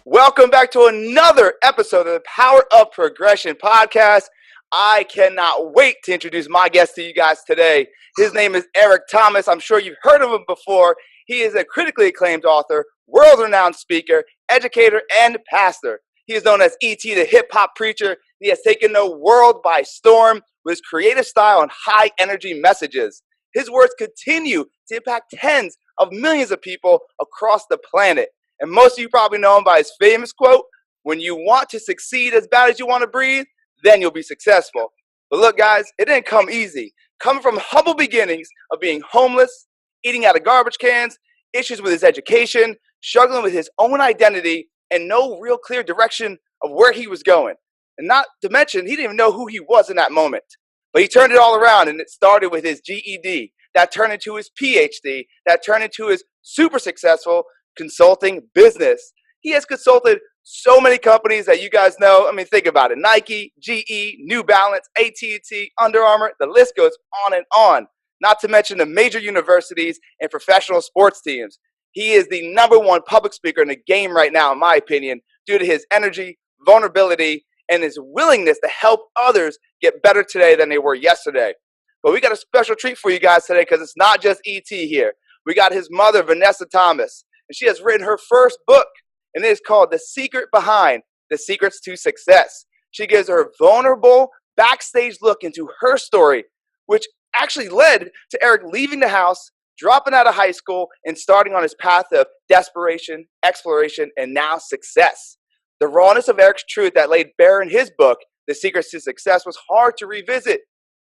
Welcome back to another episode of the Power of Progression podcast. I cannot wait to introduce my guest to you guys today. His name is Eric Thomas. I'm sure you've heard of him before. He is a critically acclaimed author, world-renowned speaker, educator, and pastor. He is known as E.T. the hip-hop preacher. He has taken the world by storm with his creative style and high-energy messages. His words continue to impact tens of millions of people across the planet. And most of you probably know him by his famous quote, "When you want to succeed as bad as you want to breathe, then you'll be successful." But look, guys, it didn't come easy. Coming from humble beginnings of being homeless, eating out of garbage cans, issues with his education, struggling with his own identity, and no real clear direction of where he was going. And not to mention, he didn't even know who he was in that moment. But he turned it all around, and it started with his GED. That turned into his PhD. That turned into his super successful consulting business. He has consulted so many companies that you guys know. I mean, think about it. Nike, GE, New Balance, AT&T, Under Armour, the list goes on and on. Not to mention the major universities and professional sports teams. He is the #1 public speaker in the game right now, in my opinion, due to his energy, vulnerability, and his willingness to help others get better today than they were yesterday. But we got a special treat for you guys today because it's not just E.T. here. We got his mother, Vanessa Thomas. And she has written her first book, and it is called The Secret Behind the Secrets to Success. She gives her vulnerable backstage look into her story, which actually led to Eric leaving the house, dropping out of high school, and starting on his path of desperation, exploration, and now success. The rawness of Eric's truth that laid bare in his book, The Secrets to Success, was hard to revisit.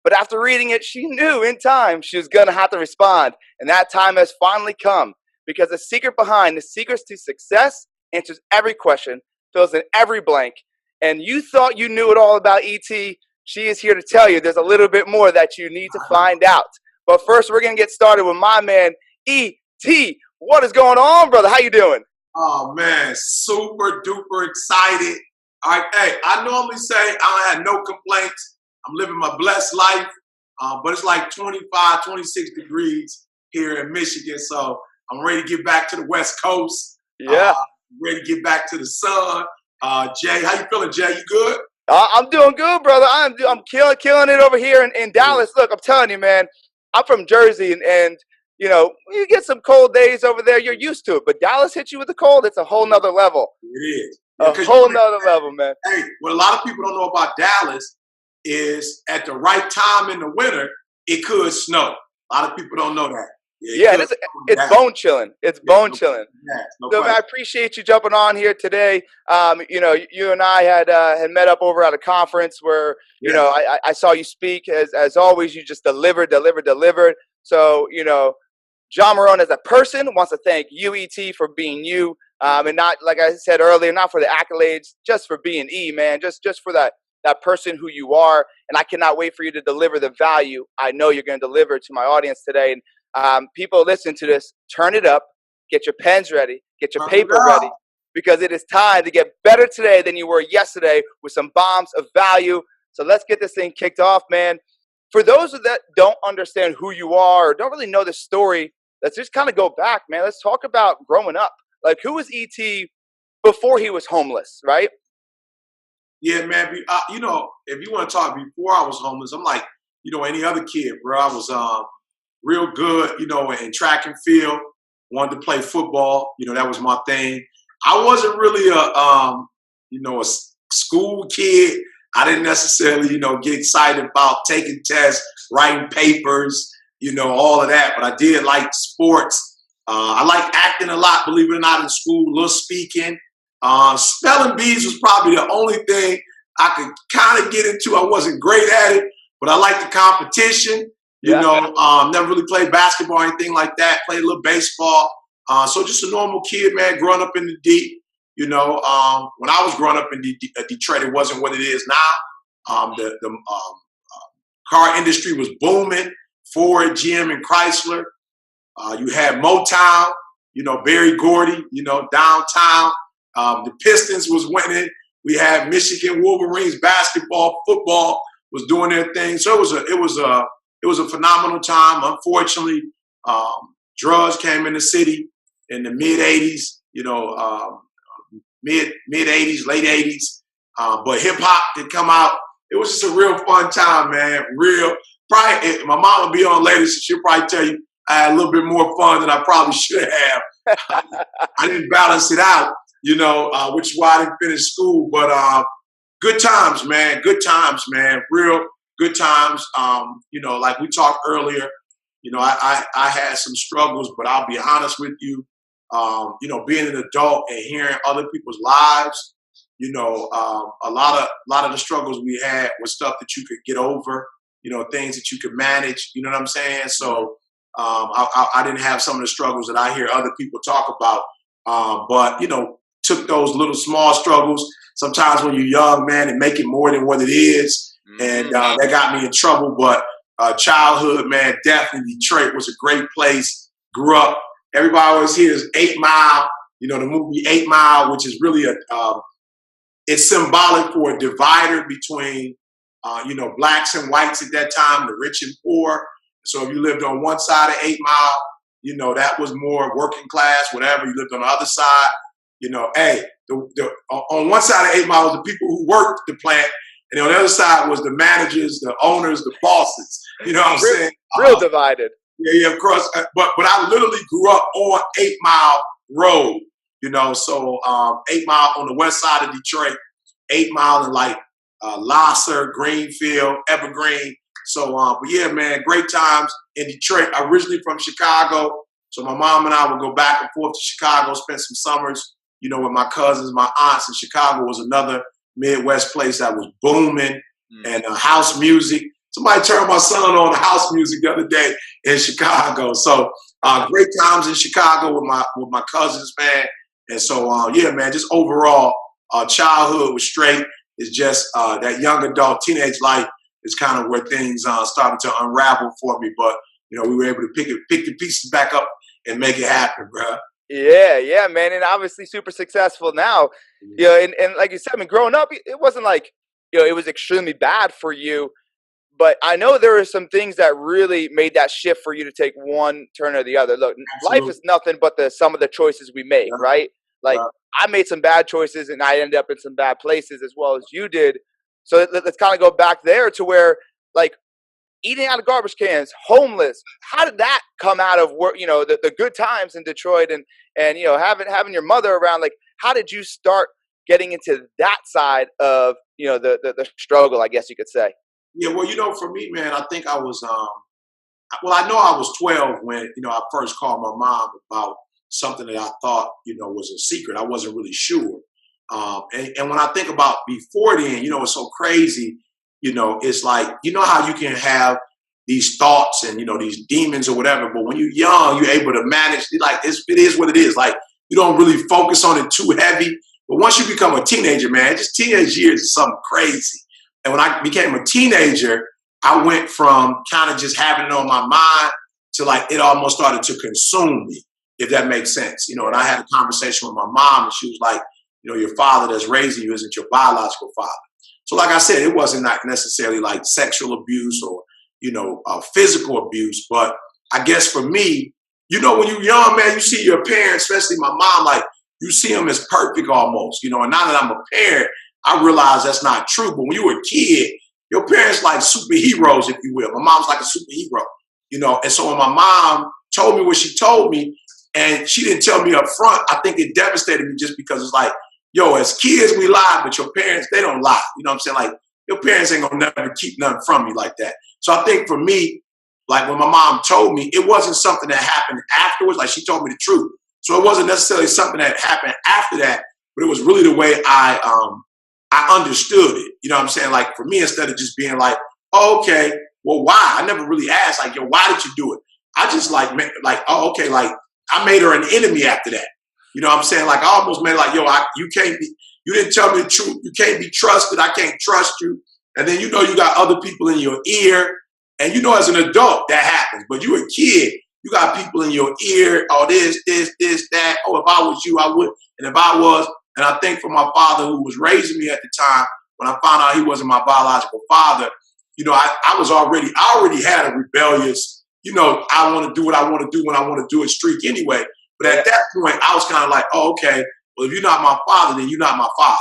But after reading it, she knew in time she was going to have to respond, and that time has finally come. Because the secret behind the secrets to success answers every question, fills in every blank. And you thought you knew it all about E.T. She is here to tell you there's a little bit more that you need to find out. But first, we're going to get started with my man, E.T. What is going on, brother? How you doing? Oh, man, super duper excited. All right, hey, I normally say I have no complaints. I'm living my blessed life. But it's like 25, 26 degrees here in Michigan. So I'm ready to get back to the West Coast. Yeah. Ready to get back to the sun. Jay, how you feeling, Jay? You good? I'm doing good, brother. I'm killing it over here in Dallas. Look, I'm telling you, man, I'm from Jersey, and you know, you get some cold days over there, you're used to it. But Dallas hits you with the cold, it's a whole nother level. It is. A whole nother level, man. Hey, what a lot of people don't know about Dallas is at the right time in the winter, it could snow. A lot of people don't know that. Yeah, and it's bone chilling. It's bone chilling. So I appreciate you jumping on here today. You know, you and I had met up over at a conference where you know I saw you speak. As always, you just delivered. So you know, John Marone as a person wants to thank you, E.T., for being you, and not, like I said earlier, not for the accolades, just for being E, man. Just for that person who you are. And I cannot wait for you to deliver the value I know you're going to deliver to my audience today. And people listen to this, turn it up, get your pens ready, get your paper ready, because it is time to get better today than you were yesterday with some bombs of value. So let's get this thing kicked off, man. For those that don't understand who you are or don't really know the story, let's just kind of go back, man. Let's talk about growing up. Like, who was E.T. before he was homeless, right? Yeah, man. You know, if you want to talk before I was homeless, I'm like, you know, any other kid, bro. I was real good, you know, in track and field. Wanted to play football. You know, that was my thing. I wasn't really a school kid. I didn't necessarily, you know, get excited about taking tests, writing papers, you know, all of that. But I did like sports. I liked acting a lot, believe it or not, in school, a little speaking. Spelling bees was probably the only thing I could kind of get into. I wasn't great at it, but I liked the competition. You know, never really played basketball or anything like that. Played a little baseball. So just a normal kid, man, growing up in the deep. You know, when I was growing up in Detroit, it wasn't what it is now. The car industry was booming. Ford, GM, and Chrysler. You had Motown, you know, Berry Gordy, you know, downtown. The Pistons was winning. We had Michigan Wolverines basketball, football was doing their thing. So it was a phenomenal time. Unfortunately, drugs came in the city in the mid '80s. Mid '80s, late '80s. But hip hop did come out. It was just a real fun time, man. Real. Probably, my mom will be on later, so she'll probably tell you I had a little bit more fun than I probably should have. I didn't balance it out, which is why I didn't finish school. But good times, man. Good times, man. Real good times. Like we talked earlier, I had some struggles, but I'll be honest with you. Being an adult and hearing other people's lives, a lot of the struggles we had was stuff that you could get over, things that you could manage. You know what I'm saying? So I didn't have some of the struggles that I hear other people talk about. But took those little small struggles. Sometimes when you're young, man, and make it more than what it is. And that got me in trouble. But childhood, man, definitely Detroit was a great place. Grew up. Everybody always hears 8 Mile, the movie 8 Mile, which is really it's symbolic for a divider between, blacks and whites at that time, the rich and poor. So if you lived on one side of 8 Mile, that was more working class, whatever. You lived on the other side, on one side of 8 Mile was the people who worked the plant, and on the other side was the managers, the owners, the bosses. You know what I'm saying? Real divided. Yeah, of course. But I literally grew up on 8 Mile Road, so 8 Mile on the west side of Detroit, 8 Mile in like Lasser, Greenfield, Evergreen. So, but yeah, man, great times in Detroit. Originally from Chicago. So my mom and I would go back and forth to Chicago, spend some summers, with my cousins, my aunts. And Chicago was another Midwest place that was booming and house music. Somebody turned my son on to house music the other day in Chicago. So great times in Chicago with my cousins, man. And so, yeah, man, just overall, childhood was straight. It's just that young adult teenage life is kind of where things started to unravel for me. But, we were able to pick the pieces back up and make it happen, bro. Yeah, man. And obviously super successful now. And like you said, I mean, growing up, it wasn't like, it was extremely bad for you. But I know there are some things that really made that shift for you to take one turn or the other. Look, Absolutely. Life is nothing but the sum of the choices we make, right? Like I made some bad choices and I ended up in some bad places as well as you did. So let's kind of go back there to where, like, eating out of garbage cans, homeless. How did that come out of work? The good times in Detroit and having your mother around. Like, how did you start getting into that side of the struggle? I guess you could say. Yeah, well, for me, man, I think I was, I know I was 12 when, I first called my mom about something that I thought, was a secret. I wasn't really sure. And when I think about before then, it's so crazy, it's like, how you can have these thoughts and, these demons or whatever, but when you're young, you're able to manage it. Like, it is what it is. Like, you don't really focus on it too heavy. But once you become a teenager, man, just teenage years is something crazy. And when I became a teenager, I went from kind of just having it on my mind to like it almost started to consume me, if that makes sense. And I had a conversation with my mom and she was like, your father that's raising you isn't your biological father. So like I said, it wasn't not necessarily like sexual abuse or, physical abuse. But I guess for me, when you're young, man, you see your parents, especially my mom, like you see them as perfect almost, and now that I'm a parent, I realize that's not true. But when you were a kid, your parents like superheroes, if you will. My mom's like a superhero, And so when my mom told me what she told me, and she didn't tell me up front, I think it devastated me just because it's like, as kids, we lie, but your parents, they don't lie. You know what I'm saying? Like, your parents ain't gonna never keep nothing from me like that. So I think for me, like when my mom told me, it wasn't something that happened afterwards. Like, she told me the truth. So it wasn't necessarily something that happened after that, but it was really the way I understood it. You know what I'm saying? Like, for me, instead of just being like, oh, okay, well, why? I never really asked, like, why did you do it? I just like, oh, okay, like, I made her an enemy after that. You know what I'm saying? Like, I almost made like, you didn't tell me the truth. You can't be trusted. I can't trust you. And then, you got other people in your ear. And, as an adult, that happens. But you a kid, you got people in your ear. Oh, this, that. Oh, if I was you, I would. And if I was, And I think for my father who was raising me at the time, when I found out he wasn't my biological father, I already had a rebellious, I want to do what I want to do when I want to do it streak anyway. But at that point, I was kind of like, oh, okay, well, if you're not my father, then you're not my father.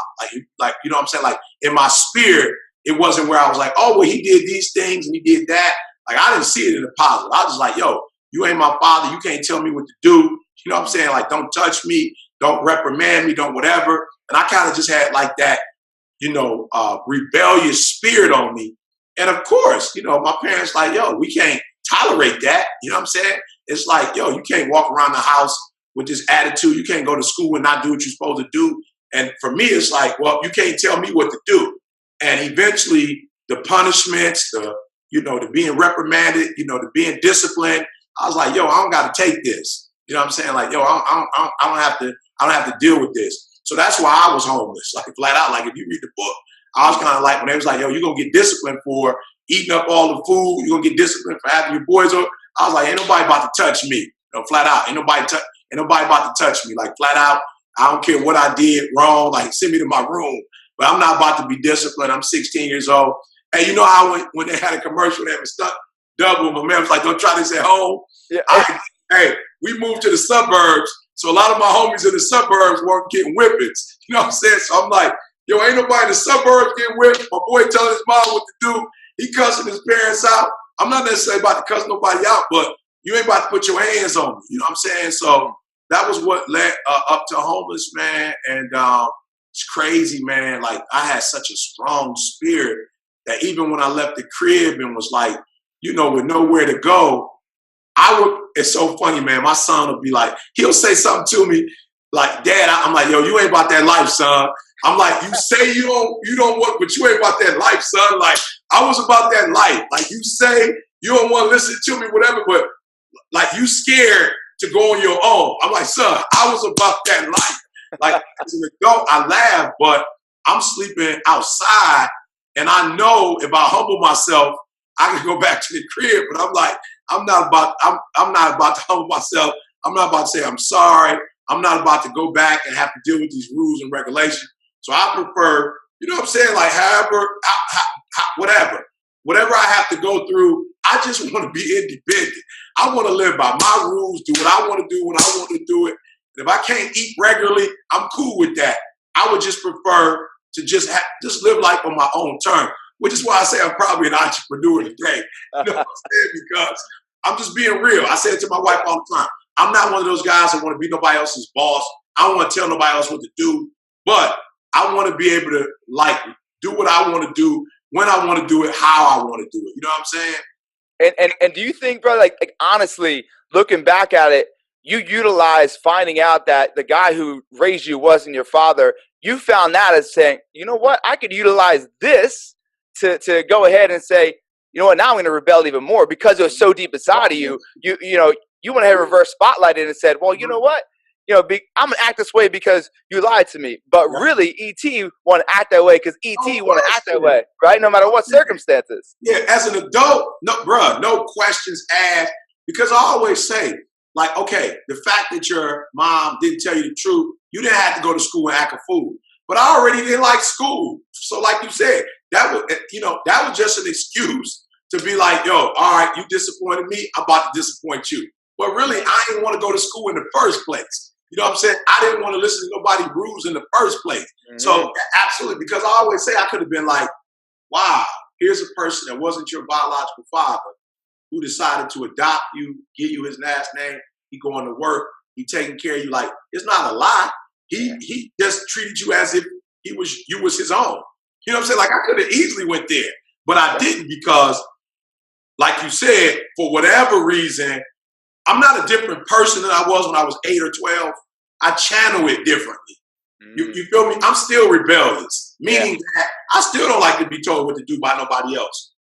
Like, you know what I'm saying? Like in my spirit, it wasn't where I was like, oh, well, he did these things and he did that. Like, I didn't see it in a positive. I was just like, yo, you ain't my father. You can't tell me what to do. You know what I'm saying? Like, don't touch me. Don't reprimand me. Don't whatever. And I kind of just had like that, rebellious spirit on me. And of course, my parents like, yo, we can't tolerate that. You know what I'm saying? It's like, yo, you can't walk around the house with this attitude. You can't go to school and not do what you're supposed to do. And for me, it's like, well, you can't tell me what to do. And eventually the punishments, the being reprimanded, the being disciplined, I was like, yo, I don't got to take this. You know what I'm saying? Like, yo, I don't have to deal with this. So that's why I was homeless, like flat out. Like if you read the book, I was kind of like, when they was like, yo, you're going to get disciplined for eating up all the food. You're going to get disciplined for having your boys over. I was like, ain't nobody about to touch me. Flat out. Ain't nobody about to touch me. Like flat out. I don't care what I did wrong. Like send me to my room. But I'm not about to be disciplined. I'm 16 years old. Hey, you know how when they had a commercial that was stuck double, my man was like, don't try this at home. Yeah. Hey, we moved to the suburbs. So a lot of my homies in the suburbs weren't getting whippings. You know what I'm saying? So I'm like, yo, ain't nobody in the suburbs getting whipped. My boy telling his mom what to do. He cussing his parents out. I'm not necessarily about to cuss nobody out, but you ain't about to put your hands on me. You know what I'm saying? So that was what led up to homeless, man. And it's crazy, man. Like I had such a strong spirit that even when I left the crib and was like, with nowhere to go, it's so funny, man. My son will be like, he'll say something to me like, Dad, I'm like, yo, you ain't about that life, son. I'm like, you say you don't want, but you ain't about that life, son. Like, I was about that life. Like, you say you don't want to listen to me, whatever, but like, you scared to go on your own. I'm like, son, I was about that life. Like, as an adult, I laugh, but I'm sleeping outside, and I know if I humble myself, I can go back to the crib. But I'm like, I'm not about to humble myself. I'm not about to say I'm sorry. I'm not about to go back and have to deal with these rules and regulations. So I prefer, you know what I'm saying? Like, whatever I have to go through, I just want to be independent. I want to live by my rules, do what I want to do when I want to do it. And if I can't eat regularly, I'm cool with that. I would just prefer to just live life on my own terms, which is why I say I'm probably an entrepreneur today. You know what I'm saying? Because I'm just being real. I say it to my wife all the time. I'm not one of those guys that want to be nobody else's boss. I don't want to tell nobody else what to do, but I want to be able to like do what I want to do, when I want to do it, how I want to do it. You know what I'm saying? And do you think, brother, like honestly, looking back at it, you utilized finding out that the guy who raised you wasn't your father. You found that as saying, you know what, I could utilize this to go ahead and say, you know what, now I'm going to rebel even more because it was so deep inside of you. You went ahead and reverse spotlighted and said, well, you know what? I'm going to act this way because you lied to me. But really, E.T. want to act that way because E.T. want to act that way, right? No matter what circumstances. Yeah, as an adult, no questions asked. Because I always say, like, okay, the fact that your mom didn't tell you the truth, you didn't have to go to school and act a fool. But I already didn't like school. So like you said, that was just an excuse to be like, yo, all right, you disappointed me, I'm about to disappoint you. But really, I didn't want to go to school in the first place. You know what I'm saying? I didn't want to listen to nobody's rules in the first place. Mm-hmm. So absolutely, because I always say I could have been like, wow, here's a person that wasn't your biological father who decided to adopt you, give you his last name, he going to work, he taking care of you. Like, it's not a lie. He just treated you as if you was his own. You know what I'm saying? Like, I could have easily went there, but I didn't because, like you said, for whatever reason, I'm not a different person than I was when I was 8 or 12. I channel it differently. Mm. You feel me? I'm still rebellious, meaning that I still don't like to be told what to do by nobody else.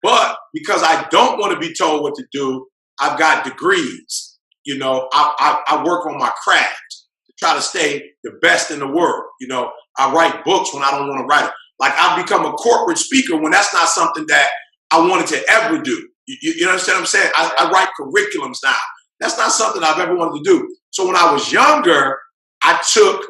But because I don't want to be told what to do, I've got degrees. You know, I work on my craft to try to stay the best in the world. You know, I write books when I don't want to write it. Like, I've become a corporate speaker when that's not something that I wanted to ever do. You understand what I'm saying? I write curriculums now. That's not something I've ever wanted to do. So when I was younger, I took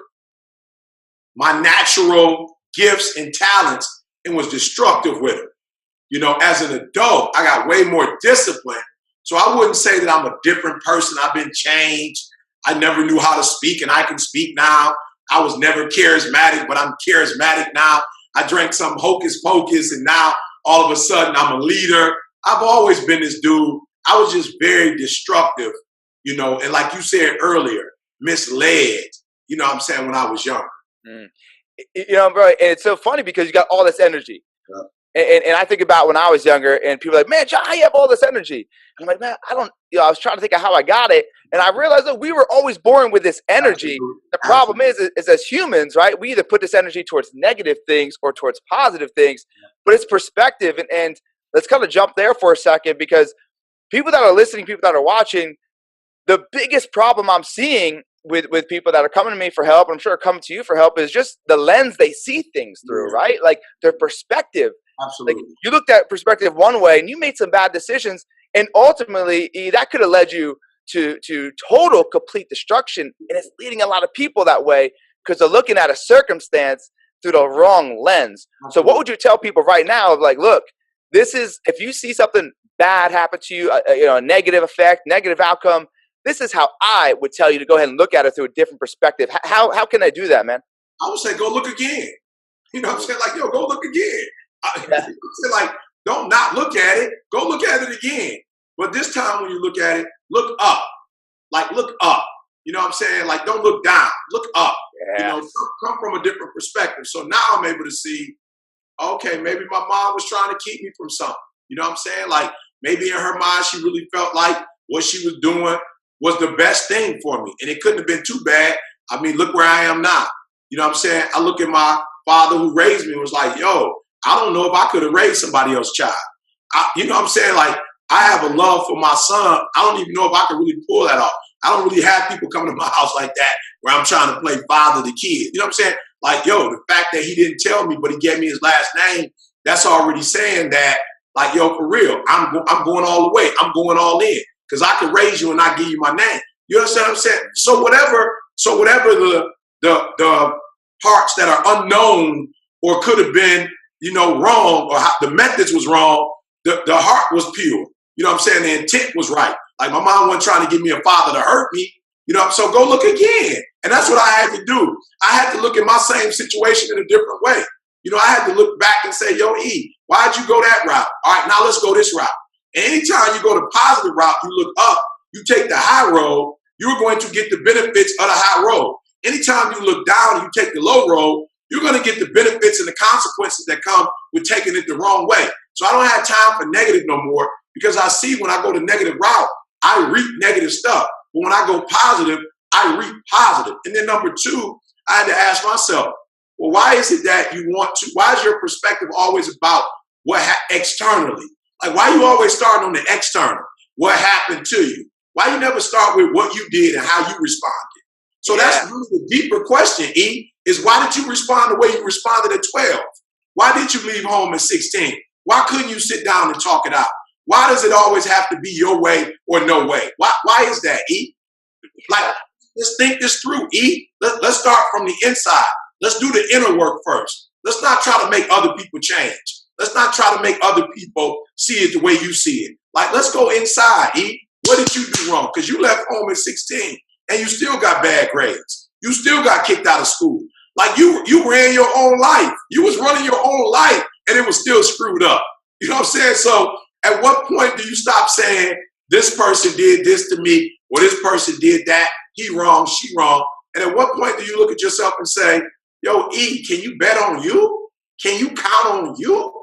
my natural gifts and talents and was destructive with them. As an adult, I got way more discipline. So I wouldn't say that I'm a different person. I've been changed. I never knew how to speak and I can speak now. I was never charismatic, but I'm charismatic now. I drank some hocus pocus and now all of a sudden I'm a leader. I've always been this dude. I was just very destructive, and like you said earlier, misled, what I'm saying, when I was younger. Bro, and it's so funny because you got all this energy. Yeah. And I think about when I was younger and people are like, man, John, how you have all this energy? And I'm like, man, I don't, I was trying to think of how I got it. And I realized that we were always born with this energy. Absolutely. The problem is as humans, right, we either put this energy towards negative things or towards positive things, but it's perspective. And let's kind of jump there for a second, because people that are listening, people that are watching, the biggest problem I'm seeing with people that are coming to me for help, and I'm sure are coming to you for help, is just the lens they see things through, right? Like their perspective. Absolutely. Like you looked at perspective one way and you made some bad decisions, and ultimately that could have led you to total complete destruction. And it's leading a lot of people that way because they're looking at a circumstance through the wrong lens. Absolutely. So what would you tell people right now of like, look, this is, if you see something bad happen to you, a negative effect, negative outcome, this is how I would tell you to go ahead and look at it through a different perspective. How can I do that, man? I would say go look again. You know what I'm saying? Like, go look again. I say, like, don't not look at it. Go look at it again. But this time when you look at it, look up. Like, look up. You know what I'm saying? Like, don't look down. Look up. Yes. Come from a different perspective. So now I'm able to see, okay, maybe my mom was trying to keep me from something. You know what I'm saying? Like, maybe in her mind, she really felt like what she was doing was the best thing for me. And it couldn't have been too bad. I mean, look where I am now. You know what I'm saying? I look at my father who raised me and was like, yo, I don't know if I could have raised somebody else's child. You know what I'm saying? Like, I have a love for my son. I don't even know if I can really pull that off. I don't really have people coming to my house like that where I'm trying to play father to kid. You know what I'm saying? Like, yo, the fact that he didn't tell me, but he gave me his last name, that's already saying that, like, yo, for real, I'm going all the way. I'm going all in. Because I can raise you and not give you my name. You understand what I'm saying? So whatever the parts that are unknown or could have been, wrong, or how the methods was wrong, the heart was pure. You know what I'm saying? The intent was right. Like, my mom wasn't trying to give me a father to hurt me. So go look again. And that's what I had to do. I had to look at my same situation in a different way. I had to look back and say, yo, E, why'd you go that route? All right, now let's go this route. And anytime you go the positive route, you look up, you take the high road, you're going to get the benefits of the high road. Anytime you look down and you take the low road, you're going to get the benefits and the consequences that come with taking it the wrong way. So I don't have time for negative no more, because I see when I go the negative route, I reap negative stuff. But when I go positive, I reap positive. And then number two, I had to ask myself, well, why is it that why is your perspective always about what externally? Like, why you always starting on the external? What happened to you? Why you never start with what you did and how you responded? So that's really the deeper question, E, is why did you respond the way you responded at 12? Why did you leave home at 16? Why couldn't you sit down and talk it out? Why does it always have to be your way or no way? Why is that, E? Like, let's think this through, E. Let's start from the inside. Let's do the inner work first. Let's not try to make other people change. Let's not try to make other people see it the way you see it. Like, let's go inside, E. What did you do wrong? Because you left home at 16 and you still got bad grades. You still got kicked out of school. Like, you ran your own life. You was running your own life and it was still screwed up. You know what I'm saying? So at what point do you stop saying, this person did this to me, or this person did that, he wrong, she wrong? And at what point do you look at yourself and say, yo, E, can you bet on you? Can you count on you?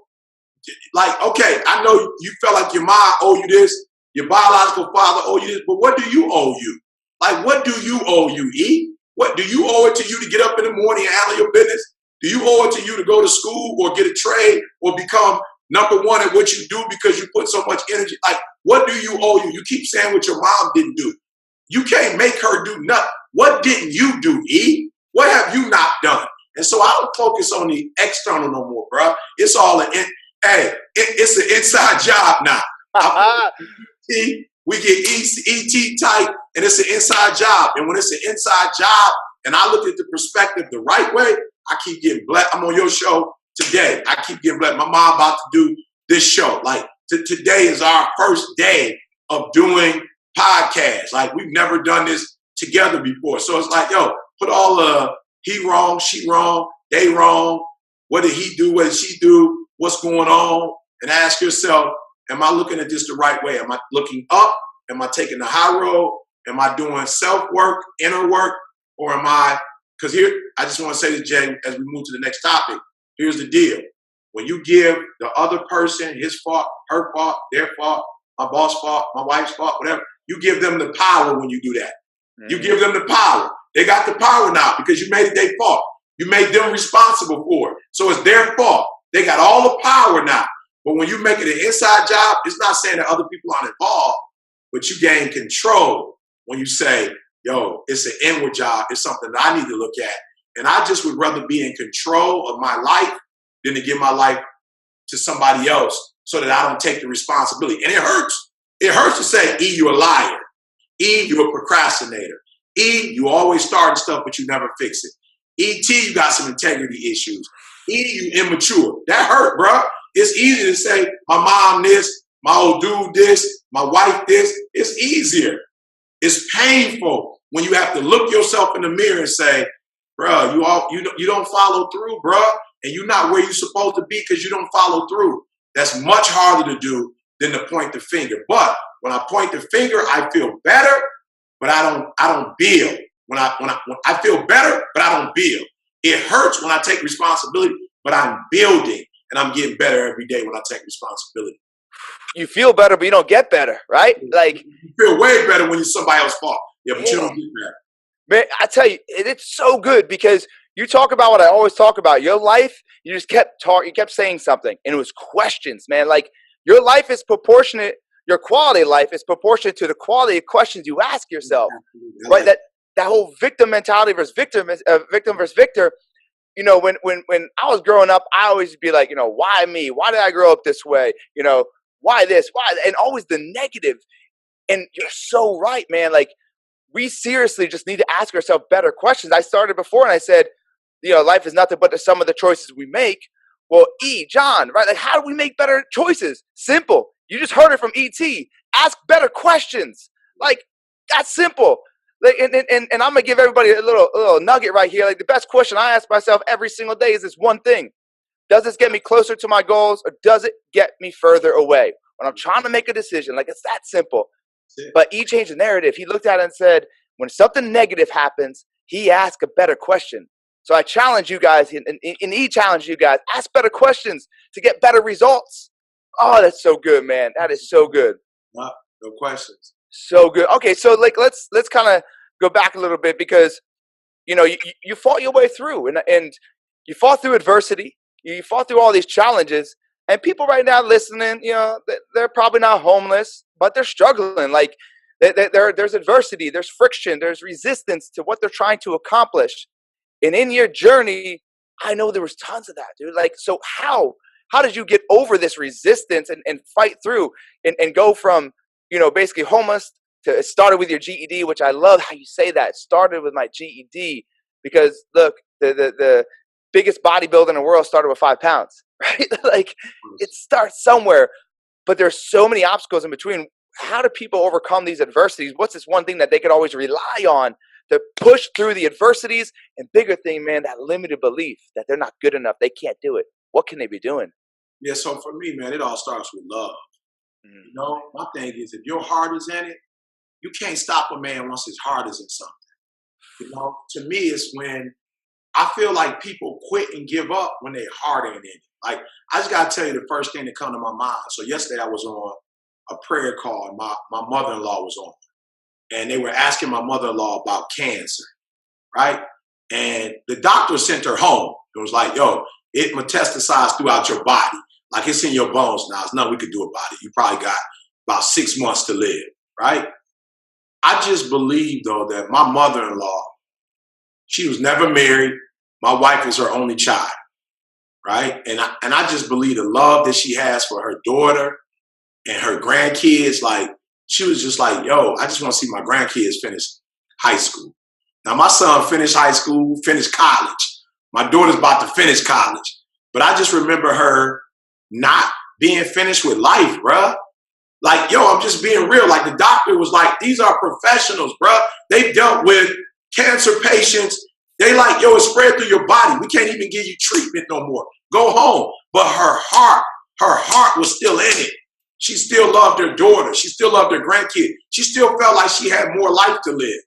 Like, okay, I know you felt like your mom owe you this, your biological father owe you this, but what do you owe you? Like, what do you owe you, E? What do you owe it to you to get up in the morning and handle your business? Do you owe it to you to go to school or get a trade or become number one at what you do because you put so much energy? Like, what do you owe you? You keep saying what your mom didn't do. You can't make her do nothing. What didn't you do, E? What have you not done? And so I don't focus on the external no more, bro. It's all it's an inside job now. We get ET tight, and it's an inside job. And when it's an inside job, and I look at the perspective the right way, I keep getting blessed. I'm on your show today. I keep getting blessed. My mom about to do this show. Like today is our first day of doing podcasts. Like we've never done this together before. So it's like, yo, put all he wrong, she wrong, they wrong. What did he do? What did she do? What's going on? And ask yourself, am I looking at this the right way? Am I looking up? Am I taking the high road? Am I doing self-work, inner work? Or am I, because here, I just want to say this, Jay, as we move to the next topic, here's the deal. When you give the other person his fault, her fault, their fault, my boss' fault, my wife's fault, whatever, you give them the power when you do that. Mm-hmm. You give them the power. They got the power now because you made it their fault. You made them responsible for it. So it's their fault. They got all the power now. But when you make it an inside job, it's not saying that other people aren't involved, but you gain control when you say, yo, it's an inward job. It's something that I need to look at. And I just would rather be in control of my life than to give my life to somebody else so that I don't take the responsibility. And it hurts. It hurts to say, E, you're a liar. E, you're a procrastinator. E, you always starting stuff, but you never fix it. E.T., you got some integrity issues. E, you immature. That hurt, bro. It's easy to say, my mom this, my old dude this, my wife this. It's easier. It's painful when you have to look yourself in the mirror and say, bro, you don't follow through, bro. And you're not where you're supposed to be because you don't follow through. That's much harder to do than to point the finger. But when I point the finger, I feel better, but I don't build. When I feel better, but I don't build. It hurts when I take responsibility, but I'm building and I'm getting better every day when I take responsibility. You feel better, but you don't get better, right? Like you feel way better when you're somebody else's fault. Yeah, but you don't get better. Man, I tell you, it's so good because you talk about what I always talk about. Your life, you just kept talking, you kept saying something, and it was questions, man. Like your life is proportionate, your quality of life is proportionate to the quality of questions you ask yourself, right? That whole victim mentality versus victim versus victor. You know, when I was growing up, I always be like, you know, why me? Why did I grow up this way? You know, why this? Why? And always the negative. And you're so right, man. Like we seriously just need to ask ourselves better questions. I started before and I said, you know, life is nothing but the sum of the choices we make. Well, John, right? Like, how do we make better choices? Simple. You just heard it from E.T. Ask better questions. Like, that's simple. Like, and I'm gonna give everybody a little nugget right here. Like, the best question I ask myself every single day is this one thing: does this get me closer to my goals, or does it get me further away? When I'm trying to make a decision, like it's that simple. But he changed the narrative. He looked at it and said, when something negative happens, he asked a better question. So I challenge you guys, and he challenged you guys, ask better questions to get better results. Oh, that's so good, man. That is so good. No questions. So good. Okay, so like let's kind of go back a little bit because you know you fought your way through and you fought through adversity. You fought through all these challenges, and people right now listening, you know, they're probably not homeless, but they're struggling. Like there's adversity, there's friction, there's resistance to what they're trying to accomplish. And in your journey, I know there was tons of that, dude. Like, so how did you get over this resistance and fight through and go from, you know, basically homeless to it started with your GED, which I love how you say that. It started with my GED because look, the biggest bodybuilder in the world started with 5 pounds, right? Like it starts somewhere, but there's so many obstacles in between. How do people overcome these adversities? What's this one thing that they could always rely on to push through the adversities? And bigger thing, man, that limited belief that they're not good enough, they can't do it. What can they be doing? Yeah, so for me, man, it all starts with love. You know, my thing is if your heart is in it, you can't stop a man once his heart is in something. You know, to me, it's when I feel like people quit and give up when their heart ain't in it. Like, I just got to tell you the first thing that come to my mind. So yesterday I was on a prayer call and my mother-in-law was on. And they were asking my mother-in-law about cancer, right? And the doctor sent her home. It was like, yo, it metastasized throughout your body. Like it's in your bones now. There's nothing we could do about it. You probably got about 6 months to live, right? I just believe, though, that my mother-in-law, she was never married. My wife is her only child, right? And I just believe the love that she has for her daughter and her grandkids. Like, she was just like, yo, I just want to see my grandkids finish high school. Now, my son finished high school, finished college. My daughter's about to finish college. But I just remember her not being finished with life, bruh. Like, yo, I'm just being real. Like, the doctor was like, these are professionals, bruh. They've dealt with cancer patients. They like, yo, it's spread through your body. We can't even give you treatment no more. Go home. But her heart was still in it. She still loved her daughter. She still loved her grandkid. She still felt like she had more life to live.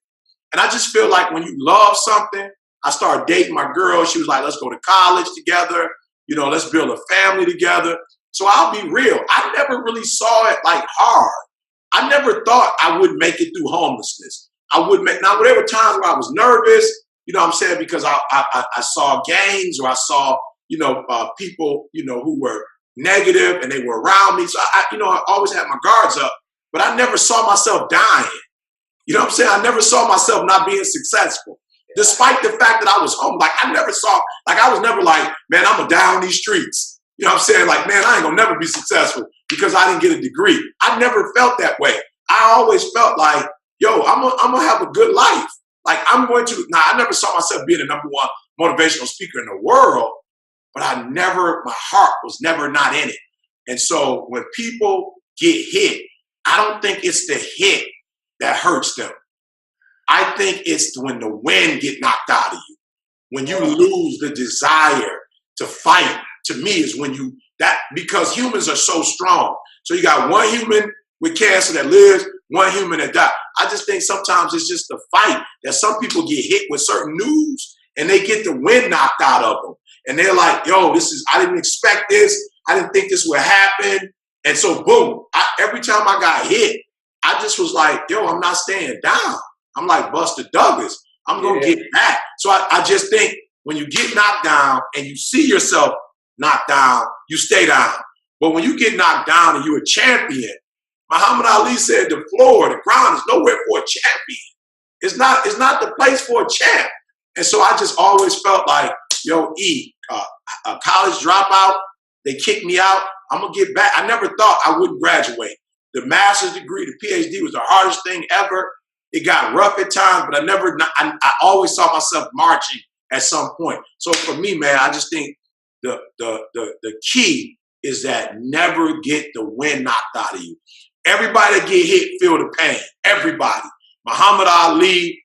And I just feel like when you love something, I started dating my girl. She was like, let's go to college together. You know, let's build a family together. So I'll be real. I never really saw it like hard. I never thought I would make it through homelessness. Now, there were times where I was nervous, you know what I'm saying, because I saw gangs, or I saw, people, who were negative and they were around me. So I always had my guards up, but I never saw myself dying. You know what I'm saying? I never saw myself not being successful. Despite the fact that I was home, I was never like, man, I'm gonna die on these streets. You know what I'm saying? Like, man, I ain't gonna never be successful because I didn't get a degree. I never felt that way. I always felt like, yo, I'm gonna have a good life. Like, I never saw myself being the number one motivational speaker in the world, but my heart was never not in it. And so when people get hit, I don't think it's the hit that hurts them. I think it's when the wind get knocked out of you. When you lose the desire to fight, to me, is when because humans are so strong. So you got one human with cancer that lives, one human that dies. I just think sometimes it's just the fight that some people get hit with certain news and they get the wind knocked out of them. And they're like, yo, I didn't expect this. I didn't think this would happen. And so boom, every time I got hit, I just was like, yo, I'm not staying down. I'm like Buster Douglas. I'm going to get back. So I just think when you get knocked down and you see yourself knocked down, you stay down. But when you get knocked down and you're a champion, Muhammad Ali said the ground is nowhere for a champion. It's not the place for a champ. And so I just always felt like, yo, a college dropout, they kicked me out. I'm going to get back. I never thought I wouldn't graduate. The master's degree, the PhD was the hardest thing ever. It got rough at times, but I always saw myself marching at some point. So for me, man, I just think the key is that never get the wind knocked out of you. Everybody that get hit feel the pain. Everybody. Muhammad Ali,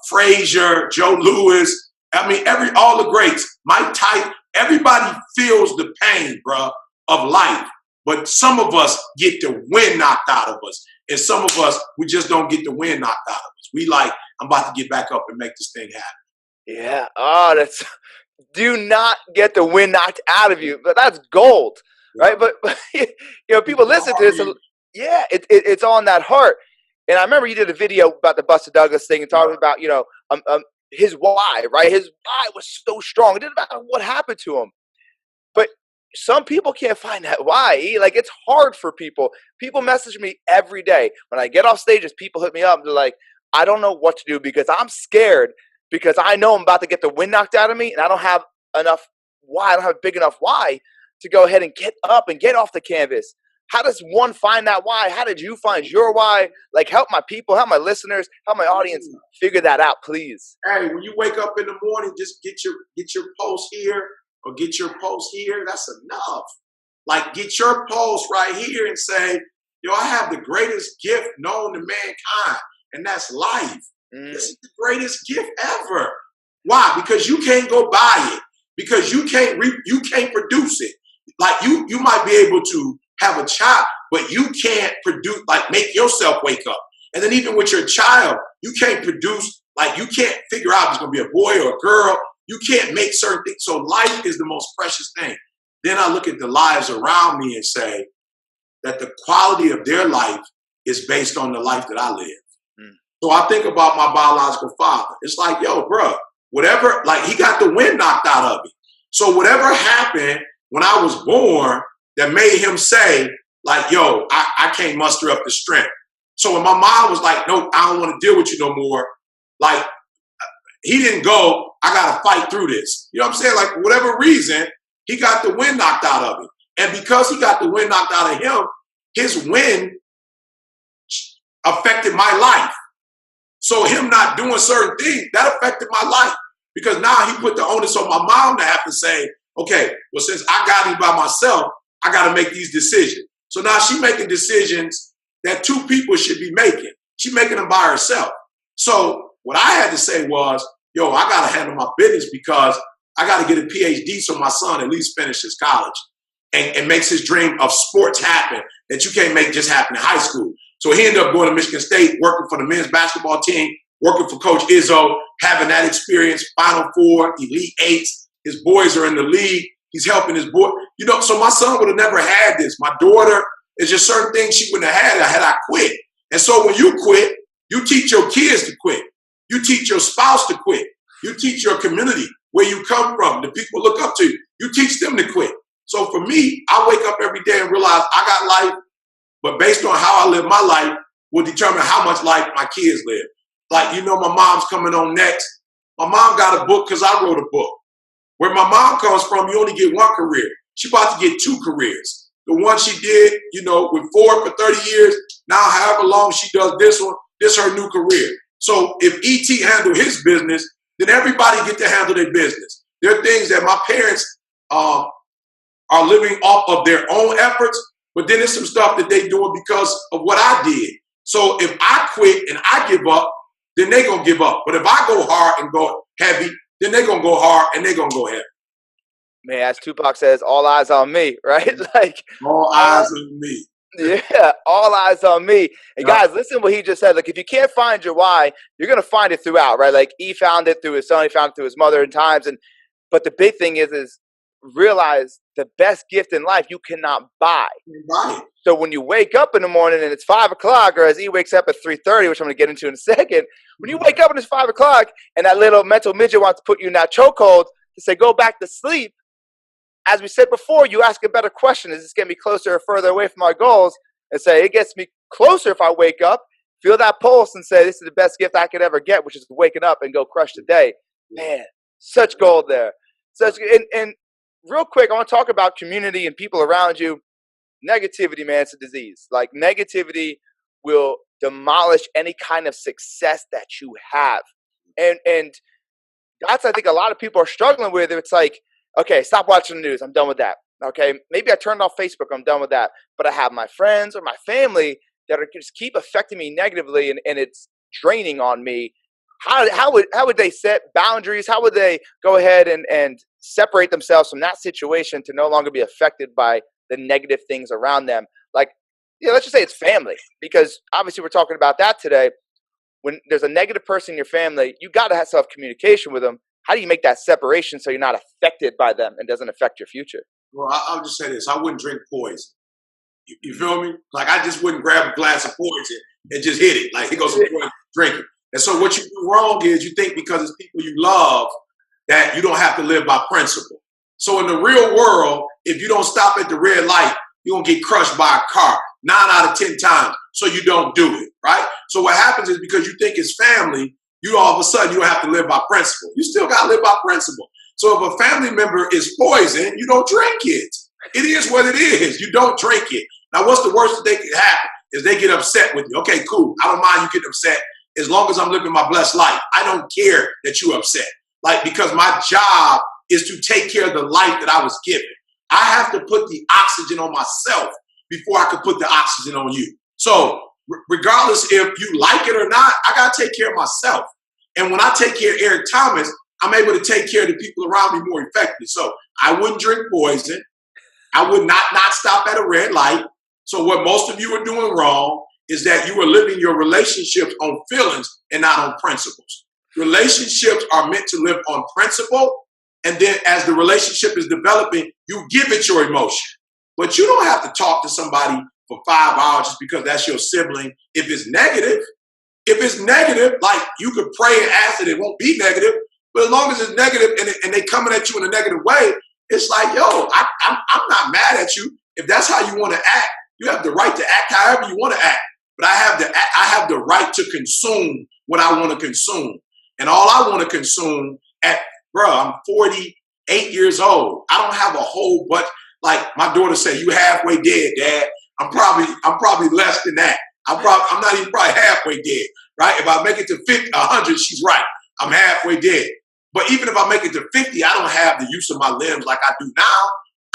Frazier, Joe Louis. I mean, all the greats. Mike Tyson. Everybody feels the pain, bro, of life. But some of us get the wind knocked out of us. And some of us, we just don't get the wind knocked out of us. We like, I'm about to get back up and make this thing happen. Yeah. Oh, do not get the wind knocked out of you. But that's gold, right? But people listen to this. And, it's on that heart. And I remember you did a video about the Buster Douglas thing and talking about, his why, right? His why was so strong. It didn't matter what happened to him. But some people can't find that why. Like, it's hard for people. People message me every day. When I get off stages, people hit me up. They're like, I don't know what to do because I'm scared, because I know I'm about to get the wind knocked out of me and I don't have enough why. I don't have a big enough why to go ahead and get up and get off the canvas. How does one find that why? How did you find your why? Like, help my people, help my listeners, help my audience figure that out, please. Hey, when you wake up in the morning, just get your post here or get your post here. That's enough. Like, get your post right here and say, yo, I have the greatest gift known to mankind, and that's life. This is the greatest gift ever. Why? Because you can't go buy it. Because you can't produce it. Like, you might be able to have a child, but you can't produce, like, make yourself wake up. And then even with your child, you can't produce, like, you can't figure out if it's going to be a boy or a girl. You can't make certain things. So life is the most precious thing. Then I look at the lives around me and say that the quality of their life is based on the life that I live. So I think about my biological father. It's like, yo, bro, whatever, like, he got the wind knocked out of him. So whatever happened when I was born that made him say, like, yo, I can't muster up the strength. So when my mom was like, no, I don't want to deal with you no more, like, he didn't go, I got to fight through this. You know what I'm saying? Like, for whatever reason, he got the wind knocked out of him. And because he got the wind knocked out of him, his wind affected my life. So him not doing certain things, that affected my life. Because now he put the onus on my mom to have to say, okay, well, since I got him by myself, I got to make these decisions. So now she's making decisions that two people should be making. She's making them by herself. So what I had to say was, yo, I got to handle my business because I got to get a PhD so my son at least finishes college and makes his dream of sports happen that you can't make just happen in high school. So he ended up going to Michigan State, working for the men's basketball team, working for Coach Izzo, having that experience, Final Four, Elite Eights. His boys are in the league. He's helping his boy. You know, so my son would have never had this. My daughter, there's just certain things she wouldn't have had I quit. And so when you quit, you teach your kids to quit. You teach your spouse to quit. You teach your community, where you come from, the people look up to you. You teach them to quit. So for me, I wake up every day and realize I got life, but based on how I live my life will determine how much life my kids live. Like, you know, my mom's coming on next. My mom got a book because I wrote a book. Where my mom comes from, you only get one career. She about to get two careers. The one she did, you know, with Ford for 30 years, now however long she does this one, this her new career. So if E.T. handled his business, then everybody get to handle their business. There are things that my parents are living off of their own efforts, but then there's some stuff that they doing because of what I did. So if I quit and I give up, then they gonna give up. But if I go hard and go heavy, then they gonna go hard and they gonna go heavy. Man, as Tupac says, all eyes on me, right? Like all eyes on me. Yeah, all eyes on me. And guys, listen to what he just said. Like, if you can't find your why, you're gonna find it throughout, right? Like he found it through his son, he found it through his mother in times. But the big thing is realize the best gift in life you cannot buy. Right. So when you wake up in the morning and it's 5 o'clock, or as he wakes up at 3:30, which I'm gonna get into in a second, when you wake up and it's 5 o'clock and that little mental midget wants to put you in that chokehold to say go back to sleep, as we said before, you ask a better question. Is this getting me closer or further away from our goals? And say, it gets me closer if I wake up, feel that pulse and say, this is the best gift I could ever get, which is waking up and go crush the day. Man, such gold there. And real quick, I want to talk about community and people around you. Negativity, man, it's a disease. Like negativity will demolish any kind of success that you have. And that's, I think, a lot of people are struggling with. It's like, okay, stop watching the news. I'm done with that. Okay, maybe I turned off Facebook. I'm done with that. But I have my friends or my family that are just keep affecting me negatively, and it's draining on me. How would they set boundaries? How would they go ahead and separate themselves from that situation to no longer be affected by the negative things around them? Like, let's just say it's family, because obviously we're talking about that today. When there's a negative person in your family, you got to have self-communication with them. How do you make that separation so you're not affected by them and doesn't affect your future? Well, I'll just say this. I wouldn't drink poison. You feel me? Like, I just wouldn't grab a glass of poison and just hit it. Like, here goes some poison, drink it. And so what you do wrong is you think because it's people you love that you don't have to live by principle. So in the real world, if you don't stop at the red light, you're going to get crushed by a car 9 out of 10 times. So you don't do it, right? So what happens is because you think it's family, you all of a sudden you don't have to live by principle. You still got to live by principle. So if a family member is poison, you don't drink it. It is what it is. You don't drink it. Now, what's the worst that could happen is they get upset with you. Okay, cool. I don't mind you getting upset as long as I'm living my blessed life. I don't care that you're upset. Like, because my job is to take care of the life that I was given. I have to put the oxygen on myself before I can put the oxygen on you. So regardless if you like it or not, I got to take care of myself. And when I take care of Eric Thomas, I'm able to take care of the people around me more effectively. So I wouldn't drink poison. I would not stop at a red light. So what most of you are doing wrong is that you are living your relationships on feelings and not on principles. Relationships are meant to live on principle. And then as the relationship is developing, you give it your emotion. But you don't have to talk to somebody for 5 hours just because that's your sibling if it's negative. If it's negative, like, you could pray and ask that it won't be negative, but as long as it's negative and they coming at you in a negative way, it's like, yo, I'm not mad at you. If that's how you want to act, you have the right to act however you want to act. But I have the right to consume what I want to consume. And all I want to consume I'm 48 years old. I don't have a whole bunch. Like my daughter said, you halfway dead, Dad. I'm probably less than that. I'm not even probably halfway dead, right? If I make it to 50, 100, she's right. I'm halfway dead. But even if I make it to 50, I don't have the use of my limbs like I do now.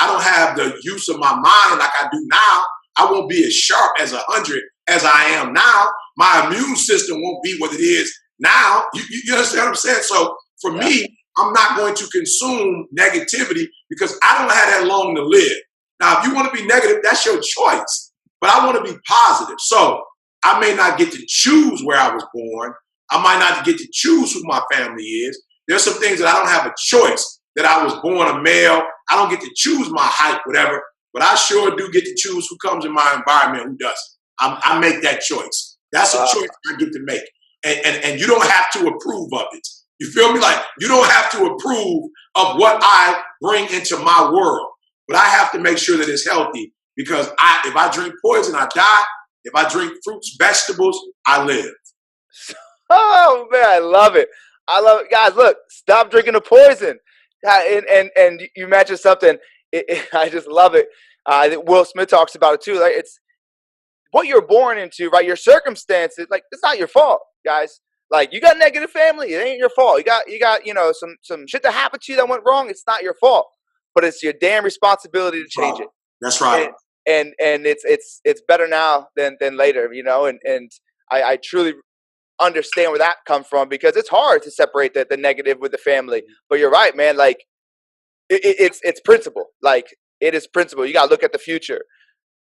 I don't have the use of my mind like I do now. I won't be as sharp as 100 as I am now. My immune system won't be what it is now. You understand what I'm saying? So for me, I'm not going to consume negativity because I don't have that long to live. Now, if you want to be negative, that's your choice. But I want to be positive. So I may not get to choose where I was born. I might not get to choose who my family is. There's some things that I don't have a choice, that I was born a male. I don't get to choose my height, whatever. But I sure do get to choose who comes in my environment, who doesn't. I make that choice. That's a choice I get to make. And you don't have to approve of it. You feel me? Like, you don't have to approve of what I bring into my world. But I have to make sure that it's healthy, because if I drink poison, I die. If I drink fruits, vegetables, I live. Oh, man, I love it. I love it. Guys, look, stop drinking the poison. And you mentioned something. I just love it. Will Smith talks about it too. Like, it's what you're born into, right? Your circumstances, like, it's not your fault, guys. Like, you got a negative family, it ain't your fault. You got, some shit that happened to you that went wrong. It's not your fault, but it's your damn responsibility to change it. That's right. And it's better now than later, and I truly understand where that comes from, because it's hard to separate the negative with the family. But you're right, man. Like, it's principle. Like, it is principle. You got to look at the future.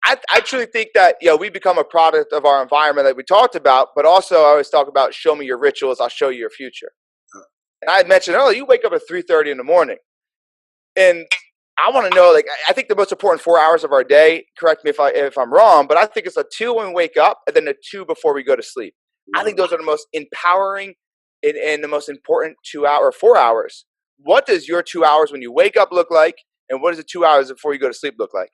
I truly think that, we become a product of our environment that we talked about, but also I always talk about, show me your rituals, I'll show you your future. And I had mentioned earlier, you wake up at 3:30 in the morning, and I want to know, like, I think the most important 4 hours of our day, correct me if I'm wrong, but I think it's a 2 when we wake up and then a 2 before we go to sleep. I think those are the most empowering and the most important 4 hours. What does your 2 hours when you wake up look like? And what does the 2 hours before you go to sleep look like?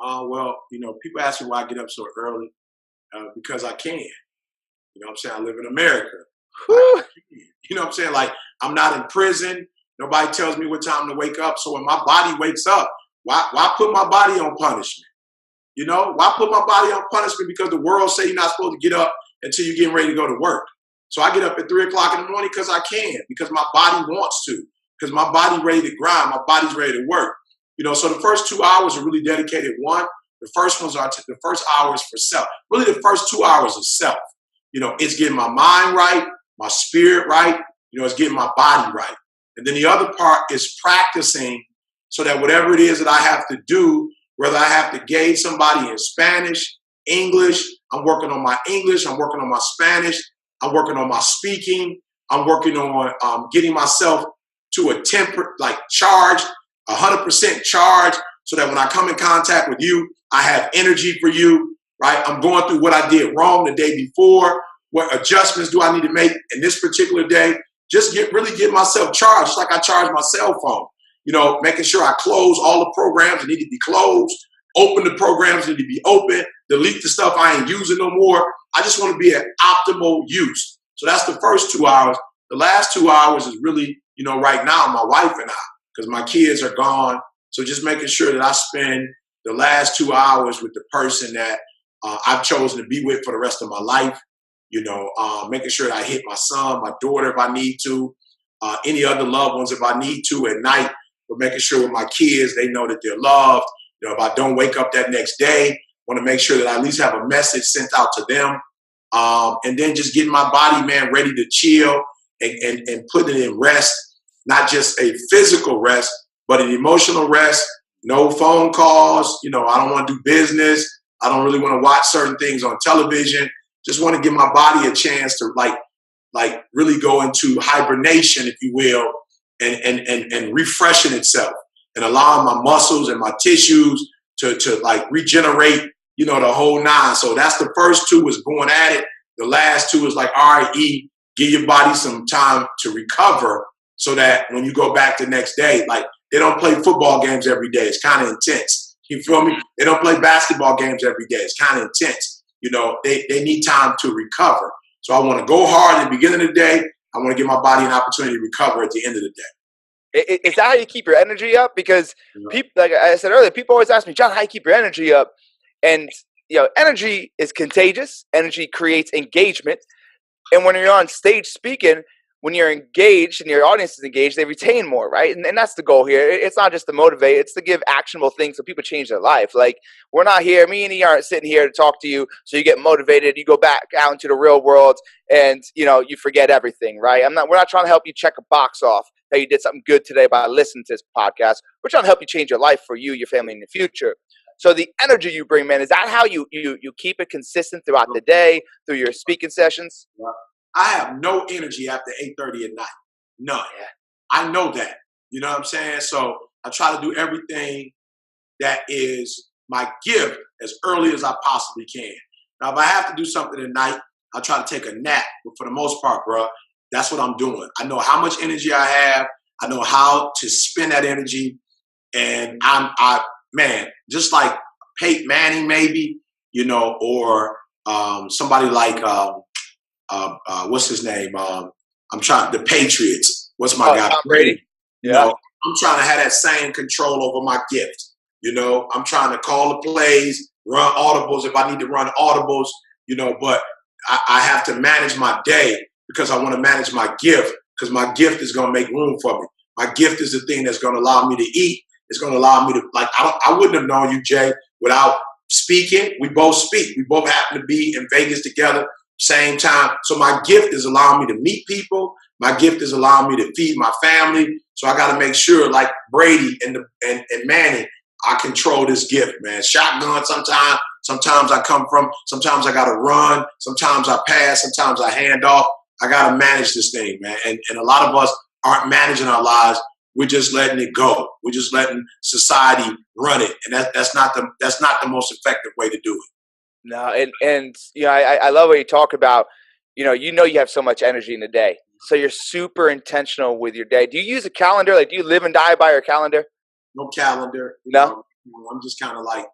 Well, people ask me why I get up so early, because I can. You know what I'm saying? I live in America. You know what I'm saying? Like, I'm not in prison. Nobody tells me what time to wake up. So when my body wakes up, why put my body on punishment? Why put my body on punishment? Because the world say you're not supposed to get up until you're getting ready to go to work. So I get up at 3 o'clock in the morning because I can, because my body wants to, because my body ready to grind, my body's ready to work. So the first 2 hours are really dedicated. The first hours for self. Really, the first 2 hours is self. It's getting my mind right, my spirit right. It's getting my body right. And then the other part is practicing, so that whatever it is that I have to do, whether I have to gauge somebody in Spanish, English, I'm working on my English, I'm working on my Spanish, I'm working on my speaking, I'm working on getting myself to a charged, 100% charge, so that when I come in contact with you, I have energy for you, right? I'm going through what I did wrong the day before. What adjustments do I need to make in this particular day? Just really get myself charged, just like I charge my cell phone. Making sure I close all the programs that need to be closed, open the programs that need to be open, delete the stuff I ain't using no more. I just want to be at optimal use. So that's the first 2 hours. The last 2 hours is really, right now, my wife and I, because my kids are gone. So just making sure that I spend the last 2 hours with the person that I've chosen to be with for the rest of my life. Making sure that I hit my son, my daughter if I need to, any other loved ones if I need to at night. But making sure with my kids, they know that they're loved. If I don't wake up that next day, want to make sure that I at least have a message sent out to them. And then just getting my body, man, ready to chill and putting it in rest. Not just a physical rest, but an emotional rest. No phone calls. I don't want to do business. I don't really want to watch certain things on television. Just want to give my body a chance to like really go into hibernation, if you will, and refreshing itself and allowing my muscles and my tissues to like regenerate, the whole nine. So that's the first 2 is going at it. The last 2 is like, all right, give your body some time to recover, so that when you go back the next day, like, they don't play football games every day. It's kind of intense. You feel me? They don't play basketball games every day. It's kind of intense. They need time to recover. So I want to go hard at the beginning of the day. I want to give my body an opportunity to recover at the end of the day. Is that how you keep your energy up? Because people, like I said earlier, people always ask me, John, how do you keep your energy up? And, energy is contagious. Energy creates engagement. And when you're on stage speaking, when you're engaged and your audience is engaged, they retain more, right? And that's the goal here. It's not just to motivate, it's to give actionable things so people change their life. Like, we're not here, me and he aren't sitting here to talk to you so you get motivated, you go back out into the real world and, you forget everything, right? We're not trying to help you check a box off that you did something good today by listening to this podcast. We're trying to help you change your life for you, your family, in the future. So the energy you bring, man, is that how you keep it consistent throughout the day, through your speaking sessions? I have no energy after 8:30 at night. None. Yeah. I know that. You know what I'm saying? So I try to do everything that is my gift as early as I possibly can. Now, if I have to do something at night, I try to take a nap. But for the most part, bro, that's what I'm doing. I know how much energy I have. I know how to spend that energy. And man, just like Peyton Manning, maybe, or somebody like, what's his name? The Patriots. What's my guy? Tom Brady. Yeah. I'm trying to have that same control over my gift. I'm trying to call the plays, run audibles if I need to run audibles, but I have to manage my day because I want to manage my gift, because my gift is going to make room for me. My gift is the thing that's going to allow me to eat. It's going to allow me to, I wouldn't have known you, Jay, without speaking. We both speak. We both happen to be in Vegas together, same time. So my gift is allowing me to meet people. My gift is allowing me to feed my family. So I got to make sure, like Brady and Manning, I control this gift, man. Shotgun sometimes. Sometimes I sometimes I got to run. Sometimes I pass. Sometimes I hand off. I got to manage this thing, man. And a lot of us aren't managing our lives. We're just letting it go. We're just letting society run it. And that's not the most effective way to do it. No, and I love what you talk about. You have so much energy in the day. So you're super intentional with your day. Do you use a calendar? Like, do you live and die by your calendar? No calendar. No? I'm just kind of like,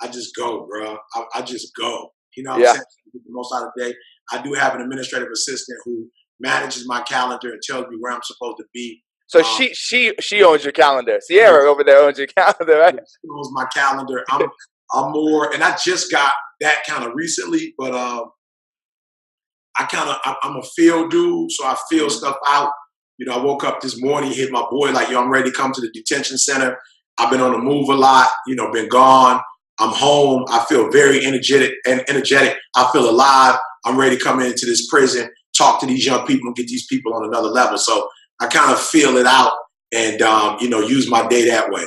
I just go, bro. I just go. Yeah. I'm saying? The most out of the day. I do have an administrative assistant who manages my calendar and tells me where I'm supposed to be. So she owns your calendar. Sierra over there owns your calendar, right? She owns my calendar. I'm more, and I just got that kind of recently, but I'm a feel dude, so I feel stuff out. I woke up this morning, hit my boy like, yo, I'm ready to come to the detention center. I've been on the move a lot, been gone. I'm home. I feel very energetic. I feel alive. I'm ready to come into this prison, talk to these young people, and get these people on another level. So I kind of feel it out and, use my day that way.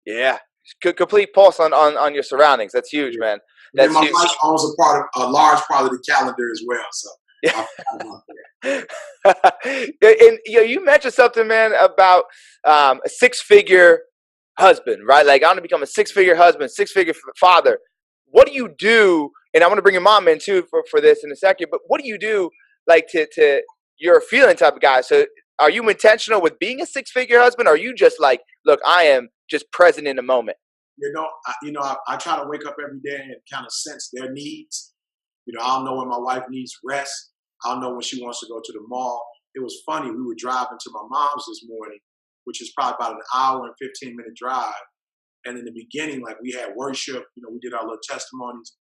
Yeah. Complete pulse on your surroundings. That's huge, man. That's and my huge. wife owns a large part of the calendar as well. So. Yeah. And you mentioned something, man, about a six-figure husband, right? Like, I want to become a six-figure husband, six-figure father. What do you do? And I'm going to bring your mom in too for this in a second. But what do you do, like, to you're a feeling type of guy? So are you intentional with being a six-figure husband? Or are you just like, look, I am just present in the moment? I try to wake up every day and kind of sense their needs. I'll know when my wife needs rest. I'll know when she wants to go to the mall. It was funny. We were driving to my mom's this morning, which is probably about an hour and 15-minute drive. And in the beginning, like, we had worship, we did our little testimonies.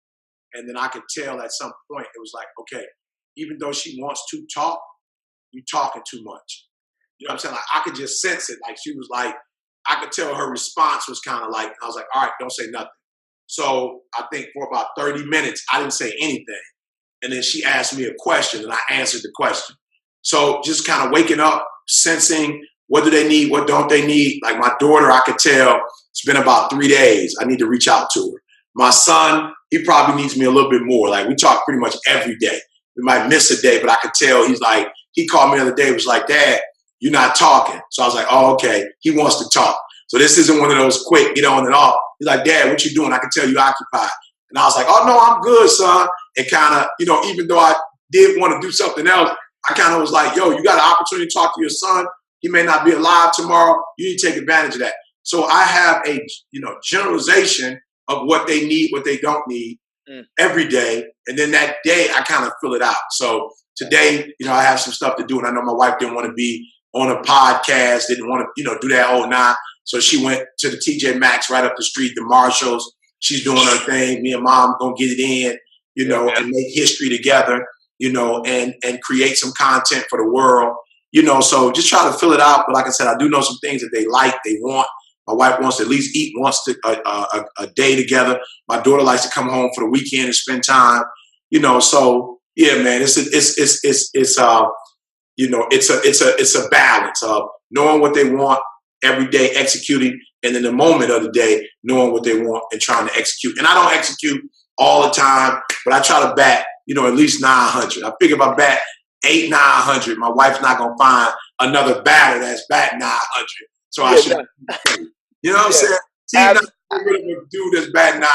And then I could tell at some point, it was like, okay, even though she wants to talk, you're talking too much. You know what I'm saying? Like, I could just sense it. Like, she was like, I could tell her response was kind of like, I was like, all right, don't say nothing. So I think for about 30 minutes, I didn't say anything. And then she asked me a question and I answered the question. So just kind of waking up, sensing what do they need, what don't they need. Like my daughter, I could tell it's been about 3 days. I need to reach out to her. My son, he probably needs me a little bit more. Like we talk pretty much every day. We might miss a day, but I could tell he called me the other day, was like, Dad, you're not talking. So I was like, oh, okay. He wants to talk. So this isn't one of those quick get on and off. He's like, Dad, what you doing? I can tell you occupied. And I was like, oh, no, I'm good, son. And kind of, even though I did want to do something else, I kind of was like, yo, you got an opportunity to talk to your son. He may not be alive tomorrow. You need to take advantage of that. So I have a, generalization of what they need, what they don't need every day. And then that day, I kind of fill it out. So today, I have some stuff to do. And I know my wife didn't want to be on a podcast, didn't want to, do that whole nine. So she went to the TJ Maxx right up the street, the Marshalls. She's doing her thing. Me and Mom gonna get it in, and make history together, and create some content for the world. So just try to fill it out. But like I said, I do know some things that they like, they want. My wife wants to at least eat once a day together. My daughter likes to come home for the weekend and spend time. So yeah, man, it's a balance of knowing what they want every day, executing, and in the moment of the day, knowing what they want and trying to execute. And I don't execute all the time, but I try to bat, at least 900. I figure if I bat 900, my wife's not gonna find another batter that's batting 900. So I should, you know what I'm saying? She's not rid of a dude that's batting 900.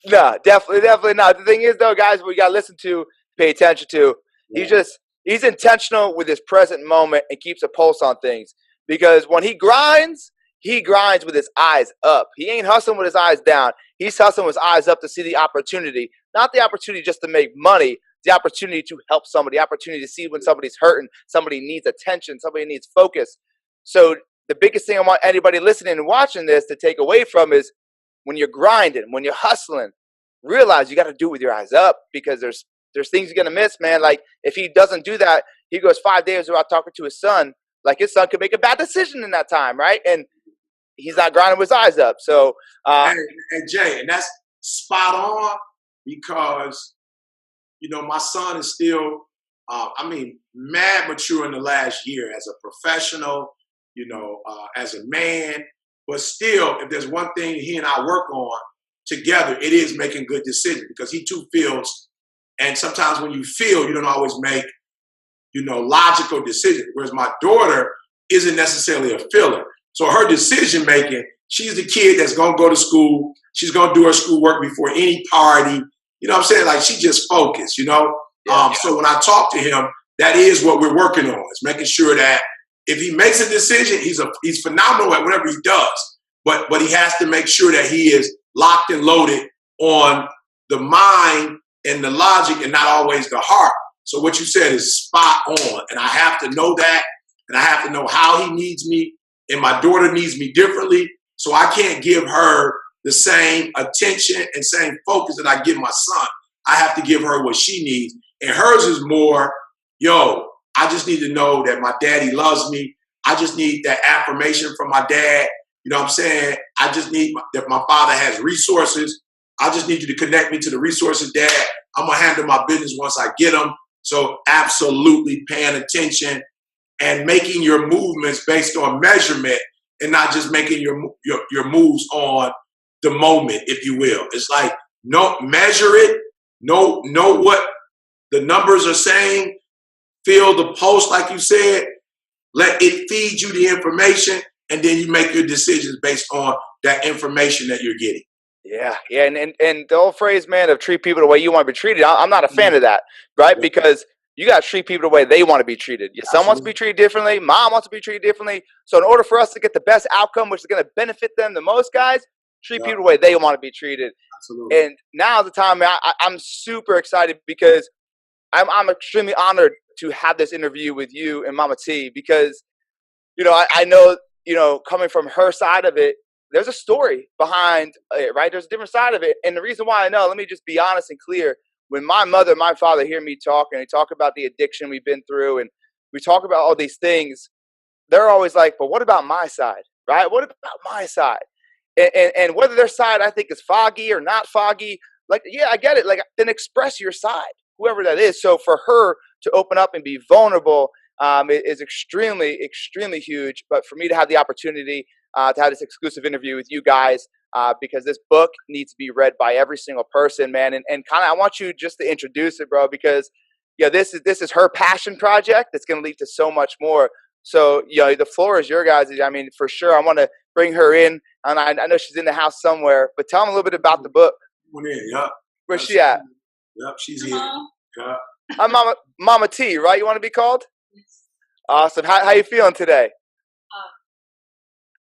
No, definitely not. The thing is, though, guys, we gotta listen to, pay attention to. He's intentional with his present moment and keeps a pulse on things. Because when he grinds with his eyes up. He ain't hustling with his eyes down. He's hustling with his eyes up to see the opportunity, not the opportunity just to make money, the opportunity to help somebody, the opportunity to see when somebody's hurting, somebody needs attention, somebody needs focus. So the biggest thing I want anybody listening and watching this to take away from is when you're grinding, when you're hustling, realize you got to do it with your eyes up, because there's things you're going to miss, man. Like if he doesn't do that, he goes 5 days without talking to his son. Like his son could make a bad decision in that time, right? And he's not grinding with his eyes up. So, and Jay, and that's spot on, because my son is still, mad mature in the last year as a professional, as a man. But still, if there's one thing he and I work on together, it is making good decisions, because he too feels. And sometimes when you feel, you don't always make, logical decisions. Whereas my daughter isn't necessarily a filler. So her decision making, she's the kid that's going to go to school. She's going to do her schoolwork before any party. You know what I'm saying? Like she just focused, So when I talk to him, that is what we're working on. Is making sure that if he makes a decision, he's phenomenal at whatever he does. But he has to make sure that he is locked and loaded on the mind and the logic and not always the heart. So what you said is spot on. And I have to know that. And I have to know how he needs me. And my daughter needs me differently. So I can't give her the same attention and same focus that I give my son. I have to give her what she needs. And hers is more, I just need to know that my daddy loves me. I just need that affirmation from my dad. You know what I'm saying? I just need that my father has resources. I just need you to connect me to the resources, Dad. I'm going to handle my business once I get them. So absolutely paying attention and making your movements based on measurement and not just making your moves on the moment, if you will. It's like, measure it, know what the numbers are saying, feel the pulse like you said, let it feed you the information, and then you make your decisions based on that information that you're getting. Yeah. And the old phrase, man, of treat people the way you want to be treated, I'm not a fan of that, right? Yeah. Because you got to treat people the way they want to be treated. Your son wants to be treated differently. Mom wants to be treated differently. So in order for us to get the best outcome, which is going to benefit them the most, guys, treat people the way they want to be treated. Absolutely. And now's the time, man, I'm super excited because I'm extremely honored to have this interview with you and Mama T, because, I know, coming from her side of it, there's a story behind it, right? There's a different side of it. And the reason why I know, let me just be honest and clear. When my mother and my father hear me talk and they talk about the addiction we've been through and we talk about all these things, they're always like, but what about my side, right? What about my side? And whether their side I think is foggy or not foggy, like, yeah, I get it. Like, then express your side, whoever that is. So for her to open up and be vulnerable is extremely, extremely huge. But for me to have the opportunity to have this exclusive interview with you guys, because this book needs to be read by every single person, man. And kind of, I want you just to introduce it, bro, because this is her passion project that's going to lead to so much more. So, the floor is your guys'. I mean, for sure, I want to bring her in, and I know she's in the house somewhere. But tell them a little bit about the book. Yep. Where's she at? Yep, she's here. Yep. I'm Mama T, right? You want to be called? Yes. Awesome. How you feeling today?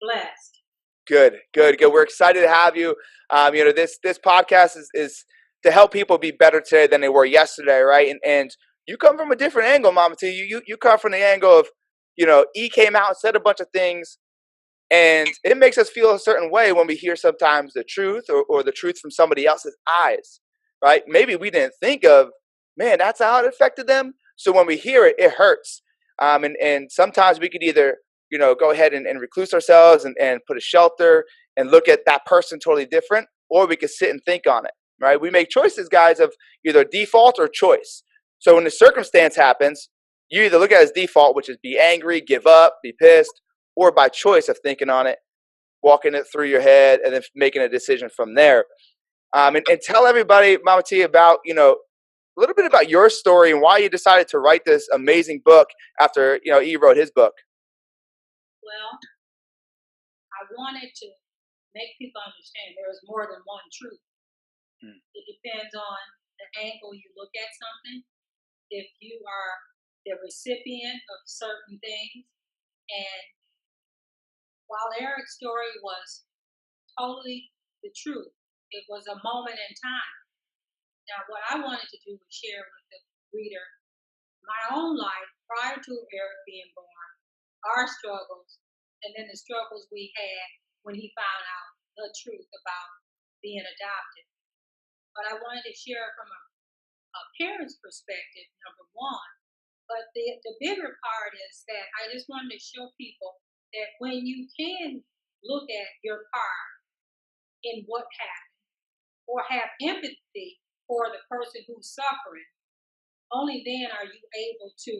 Blessed. Good. We're excited to have you. This podcast is to help people be better today than they were yesterday, right? And you come from a different angle, Mama T. You come from the angle of, E came out and said a bunch of things, and it makes us feel a certain way when we hear sometimes the truth or the truth from somebody else's eyes, right? Maybe we didn't think of, man, that's how it affected them. So when we hear it, it hurts. And sometimes we could either, go ahead and recluse ourselves and put a shelter and look at that person totally different, or we could sit and think on it, right? We make choices, guys, of either default or choice. So when the circumstance happens, you either look at it as default, which is be angry, give up, be pissed, or by choice of thinking on it, walking it through your head, and then making a decision from there. And tell everybody, Mama T, about, a little bit about your story and why you decided to write this amazing book after, E wrote his book. Well, I wanted to make people understand there is more than one truth. It depends on the angle you look at something. If you are the recipient of certain things, and while Eric's story was totally the truth, it was a moment in time. Now, what I wanted to do was share with the reader my own life prior to Eric being born, our struggles, and then the struggles we had when he found out the truth about being adopted. But I wanted to share from a parent's perspective, number one. But the bigger part is that I just wanted to show people that when you can look at your part in what happened or have empathy for the person who's suffering, only then are you able to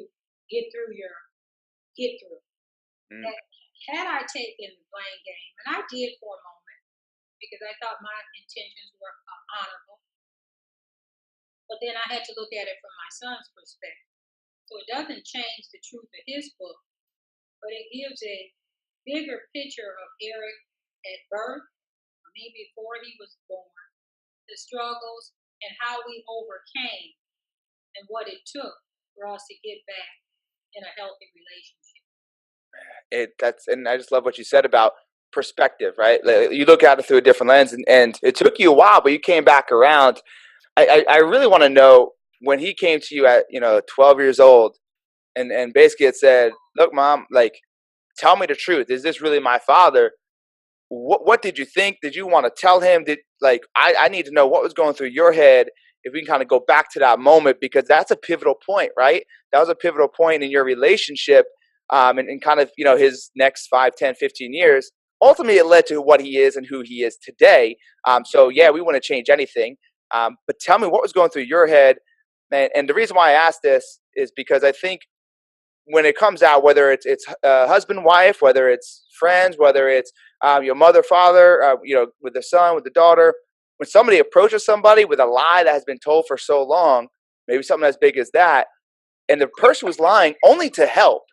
get through. That had I taken the blame game, and I did for a moment because I thought my intentions were honorable, but then I had to look at it from my son's perspective. So it doesn't change the truth of his book, but it gives a bigger picture of Eric at birth, me before he was born, the struggles, and how we overcame and what it took for us to get back in a healthy relationship. And I just love what you said about perspective, right? Like, you look at it through a different lens, and it took you a while, but you came back around. I really want to know when he came to you at 12 years old, and basically it said, "Look, Mom, like, tell me the truth. Is this really my father?" What did you think? Did you want to tell him? I need to know what was going through your head, if we can kind of go back to that moment, because that's a pivotal point, right? That was a pivotal point in your relationship, and kind of, his next 5, 10, 15 years. Ultimately, it led to what he is and who he is today. So yeah, we want to change anything. But tell me what was going through your head. And the reason why I asked this is because I think when it comes out, whether it's husband, wife, whether it's friends, whether it's your mother, father, with the son, with the daughter, when somebody approaches somebody with a lie that has been told for so long, maybe something as big as that, and the person was lying only to help,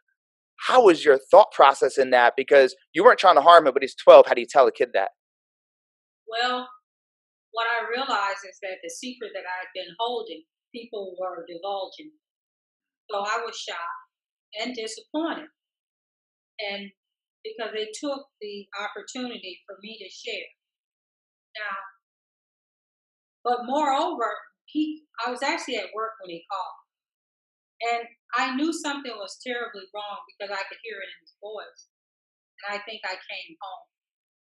how was your thought process in that? Because you weren't trying to harm him, but he's 12. How do you tell a kid that? Well, what I realized is that the secret that I had been holding, people were divulging. So I was shocked and disappointed. And because they took the opportunity for me to share. Now, but moreover, I was actually at work when he called. And I knew something was terribly wrong because I could hear it in his voice. And I think I came home.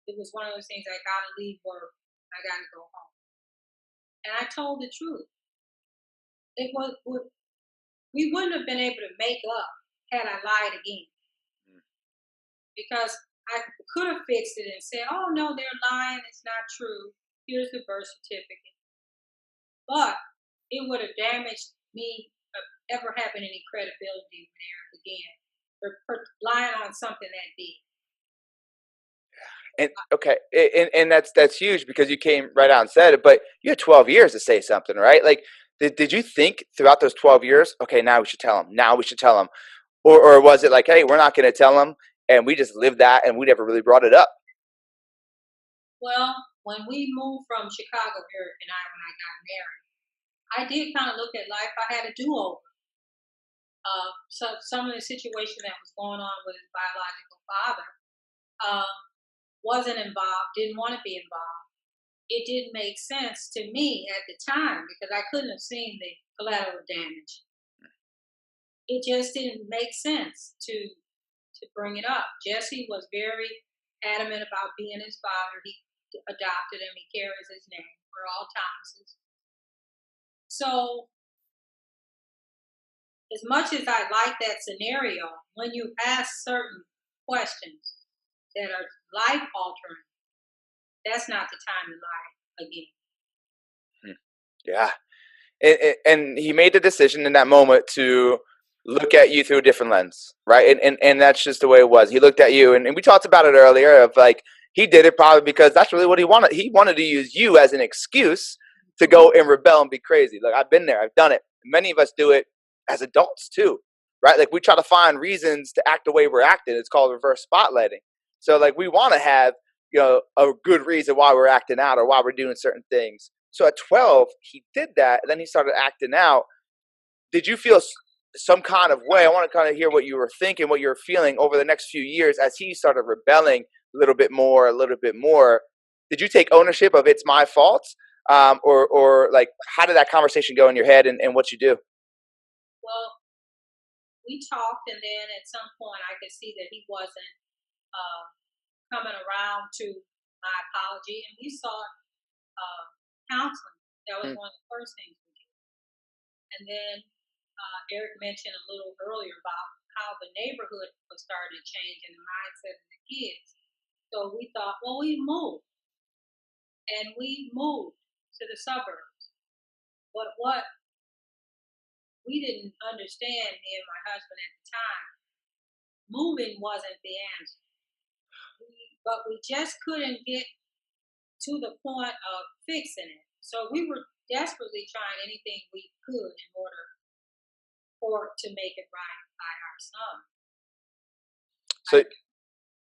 It was one of those things, I gotta leave work, I gotta go home. And I told the truth. It was we wouldn't have been able to make up had I lied again. Because I could have fixed it and said, oh no, they're lying, it's not true. Here's the birth certificate. But it would have damaged me ever having any credibility with Eric again for lying on something that big. And okay, and that's huge, because you came right out and said it, but you had 12 years to say something, right? Like, did you think throughout those 12 years, okay, now we should tell him, now we should tell him, or was it like, hey, we're not going to tell him, and we just lived that, and we never really brought it up? Well, when we moved from Chicago, Eric and I, when I got married, I did kind of look at life. I had a do-over. So some of the situation that was going on with his biological father wasn't involved, didn't want to be involved. It didn't make sense to me at the time because I couldn't have seen the collateral damage. It just didn't make sense to bring it up. Jesse was very adamant about being his father. He adopted him. He carries his name. We're all Thomases. So as much as I like that scenario, when you ask certain questions that are life altering, that's not the time to lie again. Yeah. And he made the decision in that moment to look at you through a different lens, right? And that's just the way it was. He looked at you, and we talked about it earlier of like, he did it probably because that's really what he wanted. He wanted to use you as an excuse to go and rebel and be crazy. Like, I've been there, I've done it. Many of us do it as adults too, right? Like, we try to find reasons to act the way we're acting. It's called reverse spotlighting. So like, we want to have, a good reason why we're acting out or why we're doing certain things. So at 12, he did that, and then he started acting out. Did you feel some kind of way? I want to kind of hear what you were thinking, what you were feeling over the next few years as he started rebelling a little bit more, a little bit more. Did you take ownership of it's my fault? Or like, how did that conversation go in your head and what you do? Well, we talked, and then at some point I could see that he wasn't coming around to my apology, and we sought counseling. That was one of the first things we did. And then Eric mentioned a little earlier about how the neighborhood was starting to change and the mindset of the kids. So we thought, well, we moved. And we moved to the suburbs. But what we didn't understand, me and my husband at the time, moving wasn't the answer. But we just couldn't get to the point of fixing it. So we were desperately trying anything we could in order to make it right by our son.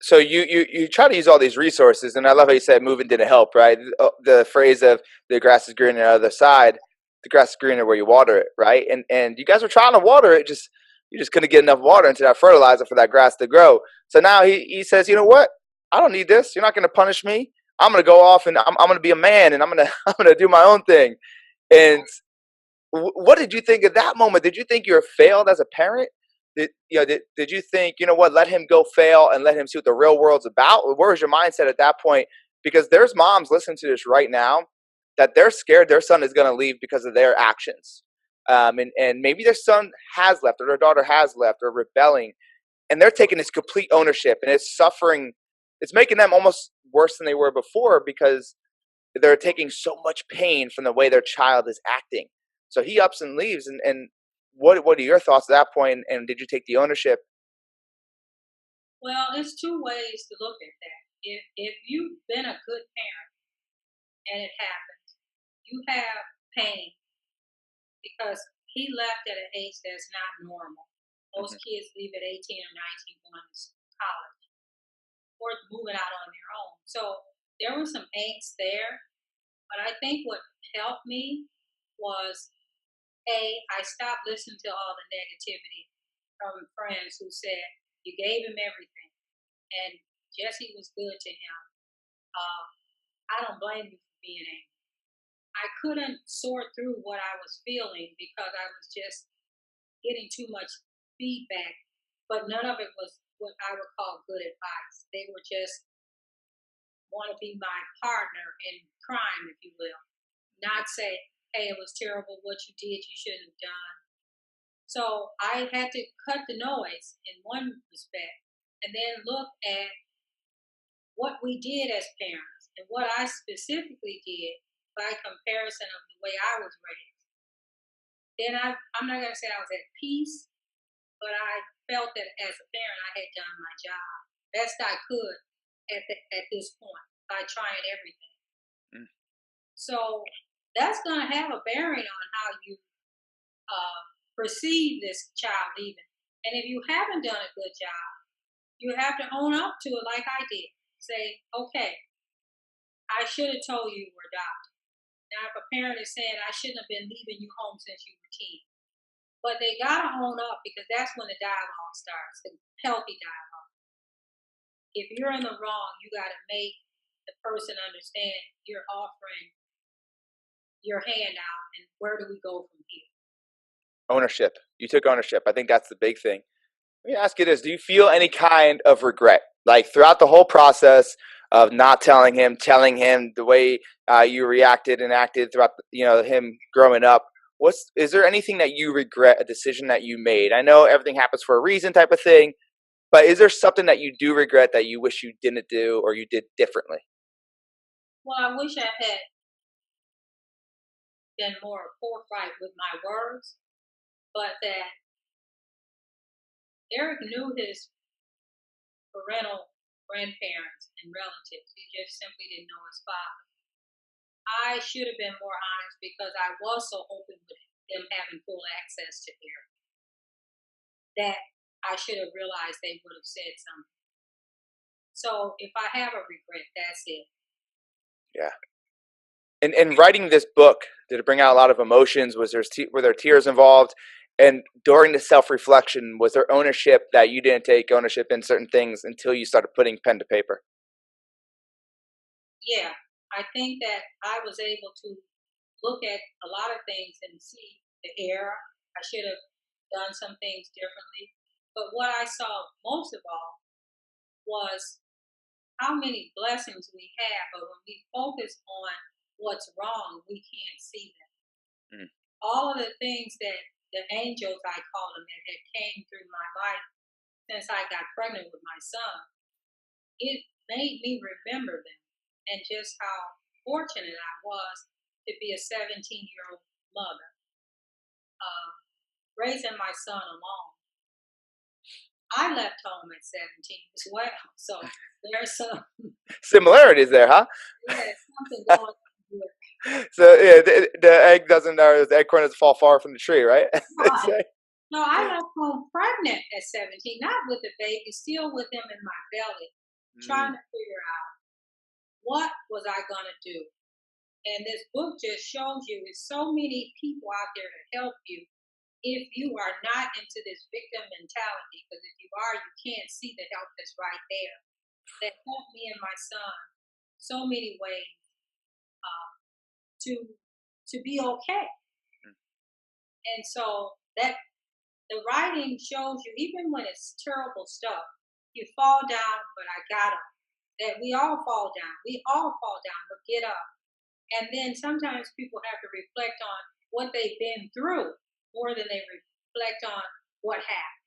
So you try to use all these resources, and I love how you said moving didn't help, right? The phrase of the grass is greener on the other side, the grass is greener where you water it, right? And you guys were trying to water it, you just couldn't get enough water into that fertilizer for that grass to grow. So now he says, you know what? I don't need this. You're not going to punish me. I'm going to go off and I'm going to be a man, and I'm going to do my own thing. And what did you think at that moment? Did you think you were failed as a parent? Did you think, you know what, let him go fail and let him see what the real world's about? Where was your mindset at that point? Because there's moms listening to this right now that they're scared their son is going to leave because of their actions. And maybe their son has left or their daughter has left or rebelling, and they're taking this complete ownership, and it's suffering. It's making them almost worse than they were before because they're taking so much pain from the way their child is acting. So he ups and leaves. And what are your thoughts at that point? And did you take the ownership? Well, there's two ways to look at that. If you've been a good parent and it happens, you have pain because he left at an age that's not normal. Most kids leave at 18 or 19 going to college or moving out on their own. So there was some angst there. But I think what helped me was, I stopped listening to all the negativity from friends who said, you gave him everything, and Jesse was good to him. I don't blame you for being angry. I couldn't sort through what I was feeling because I was just getting too much feedback, but none of it was what I would call good advice. They were just want to be my partner in crime, if you will. Not say, hey, it was terrible what you did, you shouldn't have done. So I had to cut the noise in one respect and then look at what we did as parents and what I specifically did by comparison of the way I was raised. Then I'm not going to say I was at peace, but I felt that as a parent I had done my job best I could at this point by trying everything. So that's going to have a bearing on how you perceive this child even. And if you haven't done a good job, you have to own up to it like I did. Say, okay, I should have told you were adopted. Now, if a parent is saying, I shouldn't have been leaving you home since you were 10. But they got to own up because that's when the dialogue starts, the healthy dialogue. If you're in the wrong, you got to make the person understand you're offering your hand out, and where do we go from here? Ownership. You took ownership. I think that's the big thing. Let me ask you this. Do you feel any kind of regret? Like throughout the whole process of not telling him the way you reacted and acted throughout him growing up, is there anything that you regret, a decision that you made? I know everything happens for a reason type of thing, but is there something that you do regret that you wish you didn't do or you did differently? Well, I wish I had been more forthright with my words, but that Eric knew his parental grandparents and relatives. He just simply didn't know his father. I should have been more honest because I was so open with them having full access to Eric that I should have realized they would have said something. So if I have a regret, that's it. Yeah. In writing this book, did it bring out a lot of emotions? Were there tears involved? And during the self-reflection, was there ownership that you didn't take ownership in certain things until you started putting pen to paper? Yeah, I think that I was able to look at a lot of things and see the error. I should have done some things differently. But what I saw most of all was how many blessings we have, but when we focus on what's wrong, we can't see them. Mm. All of the things that the angels, I call them, that had came through my life since I got pregnant with my son, it made me remember them and just how fortunate I was to be a 17-year-old mother, raising my son alone. I left home at 17 as well, so there's some Similarities there, huh? something going on here. So yeah, the egg doesn't, or the acorn doesn't fall far from the tree, right? They Right. say. No, I left home pregnant at 17, not with the baby, still with him in my belly, trying to figure out what was I gonna do. And this book just shows you there's so many people out there to help you if you are not into this victim mentality. Because if you are, you can't see the help that's right there. That helped me and my son so many ways to be okay. And so that the writing shows you, even when it's terrible stuff, you fall down, but I got up. That we all fall down. We all fall down, but get up. And then sometimes people have to reflect on what they've been through more than they reflect on what happened.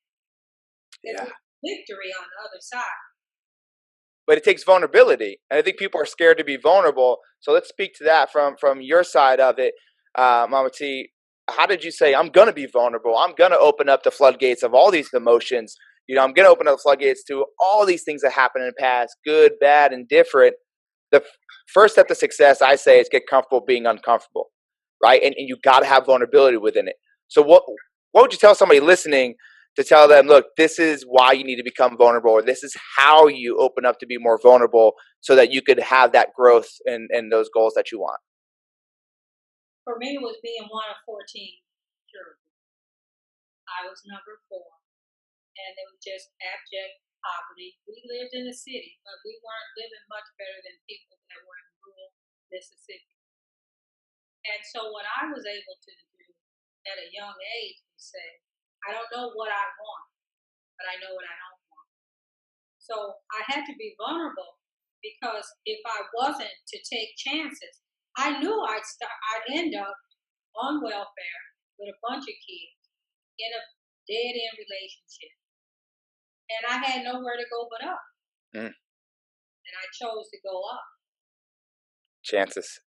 Yeah. There's victory on the other side. But it takes vulnerability, and I think people are scared to be vulnerable. So let's speak to that from your side of it, Mama T. How did you say, I'm going to be vulnerable? I'm going to open up the floodgates of all these emotions. I'm going to open up the floodgates to all these things that happened in the past, good, bad, and different. The first step to success, I say, is get comfortable being uncomfortable, right? And you got to have vulnerability within it. So what would you tell somebody listening to tell them, look, this is why you need to become vulnerable, or this is how you open up to be more vulnerable so that you could have that growth and those goals that you want? For me, it was being one of 14 children. I was number 4, and it was just abject poverty. We lived in the city, but we weren't living much better than people that were in rural Mississippi. And so what I was able to do at a young age was say, I don't know what I want, but I know what I don't want. So I had to be vulnerable because if I wasn't to take chances, I knew I'd end up on welfare with a bunch of kids in a dead-end relationship. And I had nowhere to go but up. Mm. And I chose to go up. Chances.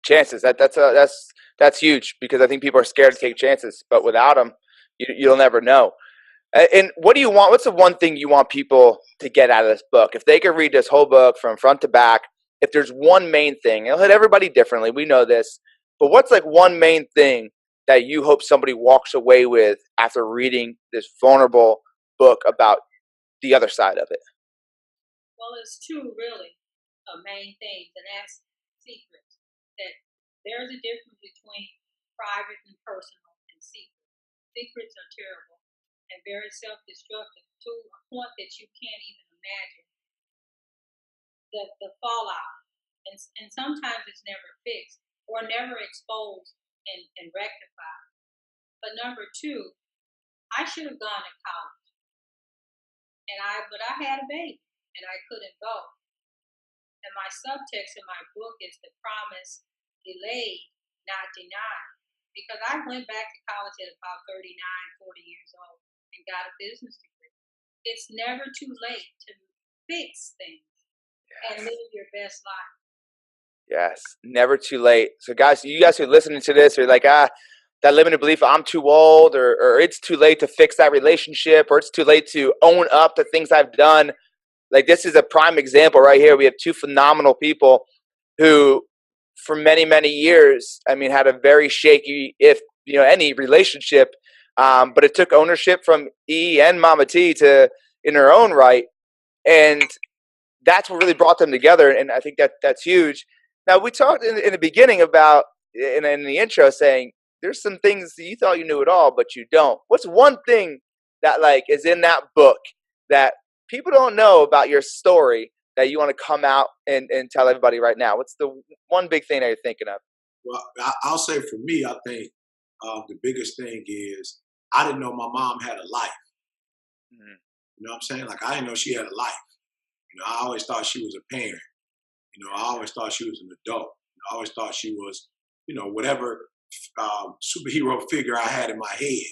That's huge, because I think people are scared to take chances, but without them, you'll never know. And what do you want? What's the one thing you want people to get out of this book? If they could read this whole book from front to back, if there's one main thing, it'll hit everybody differently. We know this, but what's like one main thing that you hope somebody walks away with after reading this vulnerable book about the other side of it? Well, it's two really main things, and that's secrets. That there's a difference between private and personal and secret. Secrets are terrible and very self-destructive to a point that you can't even imagine the fallout. And sometimes it's never fixed or never exposed and rectified. But number 2, I should have gone to college, but I had a baby and I couldn't go. And my subtext in my book is the promise delayed, not denied. Because I went back to college at about 39, 40 years old and got a business degree. It's never too late to fix things and live your best life. Yes, never too late. So guys, you guys who are listening to this are like, that limited belief, I'm too old, or it's too late to fix that relationship, or it's too late to own up to things I've done. Like, this is a prime example right here. We have two phenomenal people who, for many, many years, I mean, had a very shaky, if any relationship. But it took ownership from E and Mama T to in her own right, and that's what really brought them together. And I think that's huge. Now, we talked in the beginning about in the intro saying there's some things that you thought you knew it all, but you don't. What's one thing that is in that book that people don't know about your story that you want to come out and tell everybody right now? What's the one big thing that you're thinking of? Well, I'll say for me, I think the biggest thing is I didn't know my mom had a life. Mm-hmm. You know what I'm saying? Like, I didn't know she had a life. I always thought she was a parent. I always thought she was an adult. I always thought she was, whatever superhero figure I had in my head,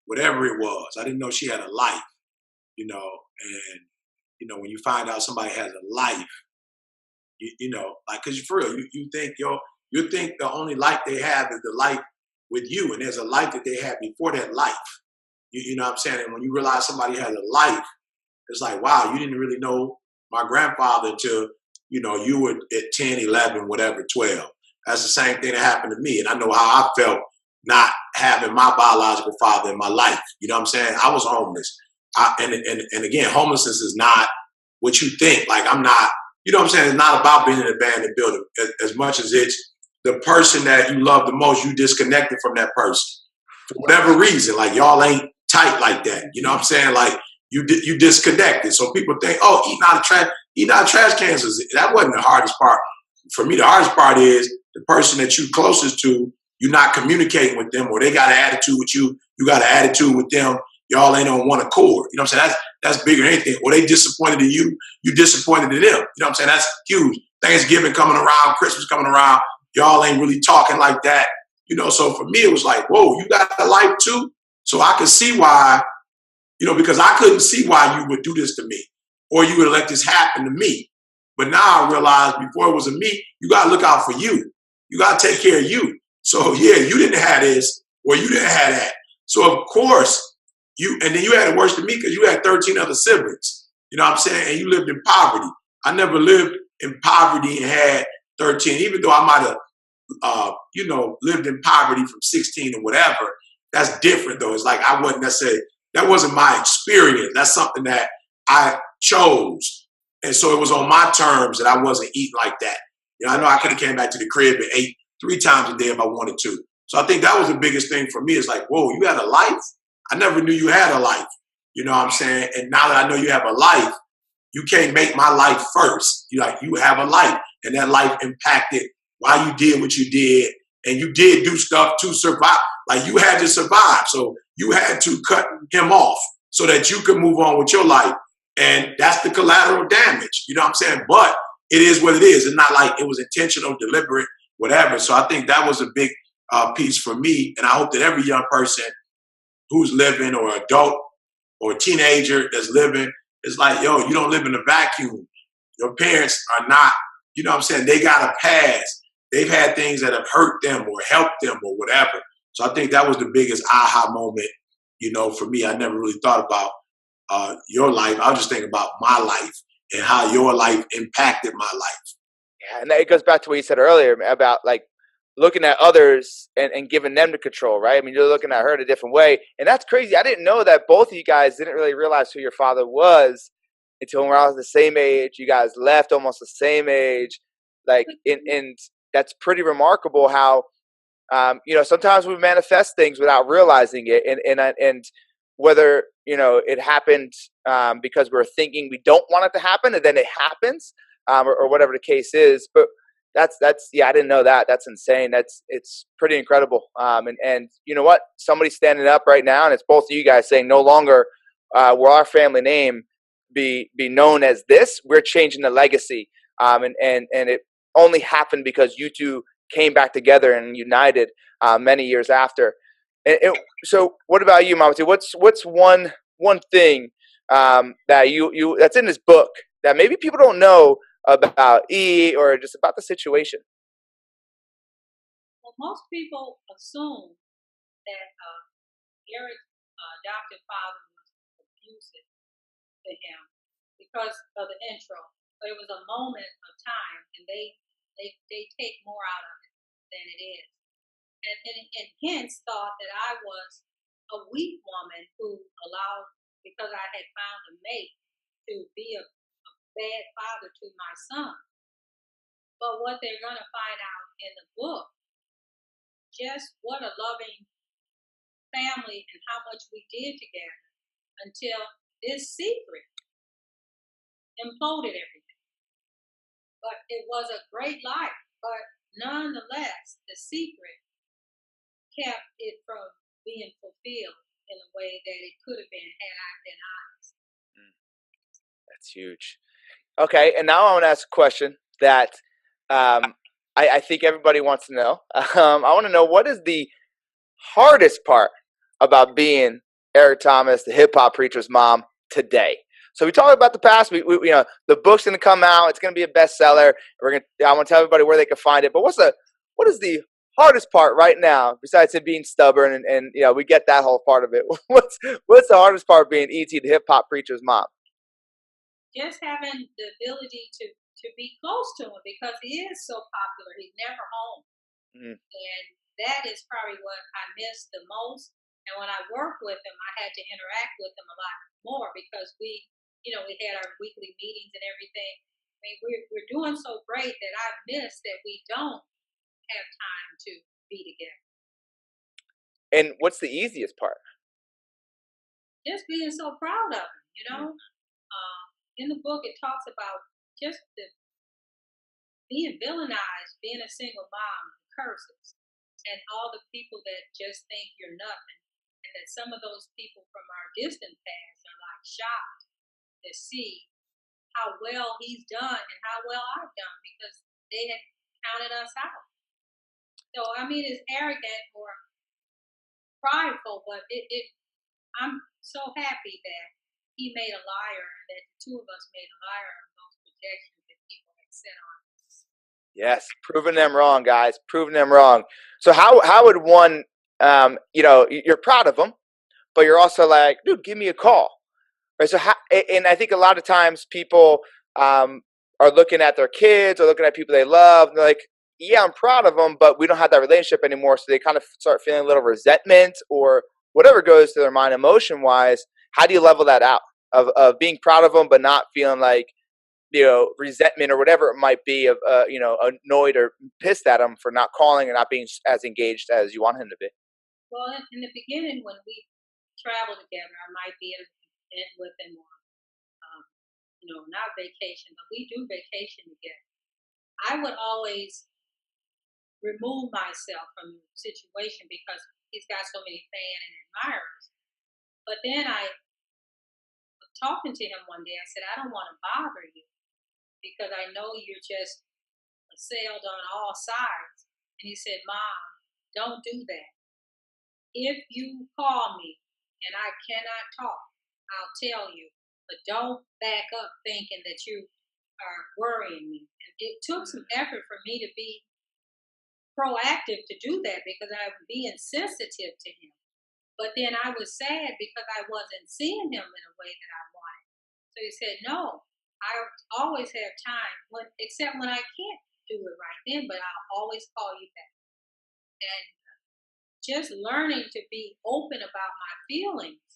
whatever it was. I didn't know she had a life, and, when you find out somebody has a life, because for real, you think, you think the only life they have is the life with you, and there's a life that they had before that life. You know what I'm saying? And when you realize somebody has a life, it's like, wow, you didn't really know my grandfather until, you were at 10, 11, whatever, 12. That's the same thing that happened to me. And I know how I felt not having my biological father in my life. You know what I'm saying? I was homeless. And again, homelessness is not what you think. Like, I'm not, you know what I'm saying? It's not about being in an abandoned building as much as it's the person that you love the most, you disconnected from that person. For whatever reason, like, y'all ain't tight like that. You know what I'm saying? Like, you disconnected. So people think, oh, eating out of trash cans, that wasn't the hardest part. For me, the hardest part is the person that you closest to, you're not communicating with them, or they got an attitude with you, you got an attitude with them, y'all ain't on one accord. You know what I'm saying? That's bigger than anything. Or they disappointed in you, you disappointed in them. You know what I'm saying? That's huge. Thanksgiving coming around, Christmas coming around, y'all ain't really talking like that. So for me, it was like, whoa, you got a life too? So I could see why, because I couldn't see why you would do this to me, or you would let this happen to me. But now I realized before it was a me, you got to look out for you. You got to take care of you. So yeah, you didn't have this, or you didn't have that. So of course and then you had it worse than me because you had 13 other siblings. You know what I'm saying? And you lived in poverty. I never lived in poverty and had 13, even though I might have, lived in poverty from 16 or whatever. That's different though. It's like I wasn't necessarily, that wasn't my experience. That's something that I chose. And so it was on my terms that I wasn't eating like that. I know I could have came back to the crib and ate 3 times a day if I wanted to. So I think that was the biggest thing for me. It's like, whoa, you had a life? I never knew you had a life. You know what I'm saying? And now that I know you have a life, you can't make my life first. You have a life, and that life impacted why you did what you did. And you did do stuff to survive. Like, you had to survive. So you had to cut him off so that you could move on with your life. And that's the collateral damage. You know what I'm saying? But it is what it is. It's not like it was intentional, deliberate, whatever. So I think that was a big piece for me. And I hope that every young person who's living, or adult or a teenager that's living, is like, yo, you don't live in a vacuum. Your parents are not, you know what I'm saying? They got a past. They've had things that have hurt them or helped them or whatever. So I think that was the biggest aha moment, for me. I never really thought about your life. I was just thinking about my life and how your life impacted my life. Yeah, and it goes back to what you said earlier about looking at others and giving them the control, right? I mean, you're looking at her in a different way. And that's crazy. I didn't know that both of you guys didn't really realize who your father was until when I was the same age. You guys left almost the same age. And that's pretty remarkable how, sometimes we manifest things without realizing it. And whether, it happened because we're thinking we don't want it to happen, and then it happens, or whatever the case is. But that's I didn't know that. That's insane. It's pretty incredible. And you know what? Somebody's standing up right now, and it's both of you guys saying no longer will our family name be known as this. We're changing the legacy. And it only happened because you two came back together and united many years after. So what about you, Mama T? What's one thing that you that's in this book that maybe people don't know about E or just about the situation? Well, most people assume that Eric's adopted father was abusive to him because of the intro. But it was a moment of time, and they take more out of it than it is, and hence thought that I was a weak woman who allowed, because I had found a mate, to be a bad father to my son. But what they're going to find out in the book, just what a loving family and how much we did together until this secret imploded everything. But it was a great life. But nonetheless, the secret kept it from being fulfilled in a way that it could have been had I been honest. That's huge. Okay, and now I want to ask a question that I think everybody wants to know. I want to know, what is the hardest part about being Eric Thomas, the hip hop preacher's mom, today? So we talked about the past. We the book's going to come out. It's going to be a bestseller. I want to tell everybody where they can find it. But what is the hardest part right now, besides it being stubborn and we get that whole part of it? What's the hardest part of being E.T., the hip hop preacher's mom? Just having the ability to be close to him, because he is so popular. He's never home. And that is probably what I miss the most. And when I work with him, I had to interact with him a lot more because we had our weekly meetings and everything. I mean, we're doing so great that I miss that we don't have time to be together. And what's the easiest part? Just being so proud of him, In the book, it talks about just being villainized, being a single mom, curses, and all the people that just think you're nothing. And that some of those people from our distant past are like shocked to see how well he's done and how well I've done because they had counted us out. So, I mean, it's arrogant or prideful, but I'm so happy that he made a liar and that the two of us made a liar of those projections that people had set on us. Yes, proving them wrong, guys. Proving them wrong. So how would one, you're proud of them, but you're also like, dude, give me a call. Right. So, and I think a lot of times people are looking at their kids or looking at people they love, and they're like, yeah, I'm proud of them, but we don't have that relationship anymore. So they kind of start feeling a little resentment or whatever goes to their mind emotion wise. How do you level that out of being proud of them, but not feeling like, resentment or whatever it might be of, annoyed or pissed at him for not calling and not being as engaged as you want him to be? Well, in the beginning, when we travel together, I might be with him on, not vacation, but we do vacation together. I would always remove myself from the situation because he's got so many fans and admirers. But then I was talking to him one day. I said, I don't want to bother you because I know you're just assailed on all sides. And he said, Mom, don't do that. If you call me and I cannot talk, I'll tell you. But don't back up thinking that you are worrying me. And it took some effort for me to be proactive to do that because I was being sensitive to him. But then I was sad because I wasn't seeing him in a way that I wanted. So he said, no, I always have time, except when I can't do it right then, but I'll always call you back. And just learning to be open about my feelings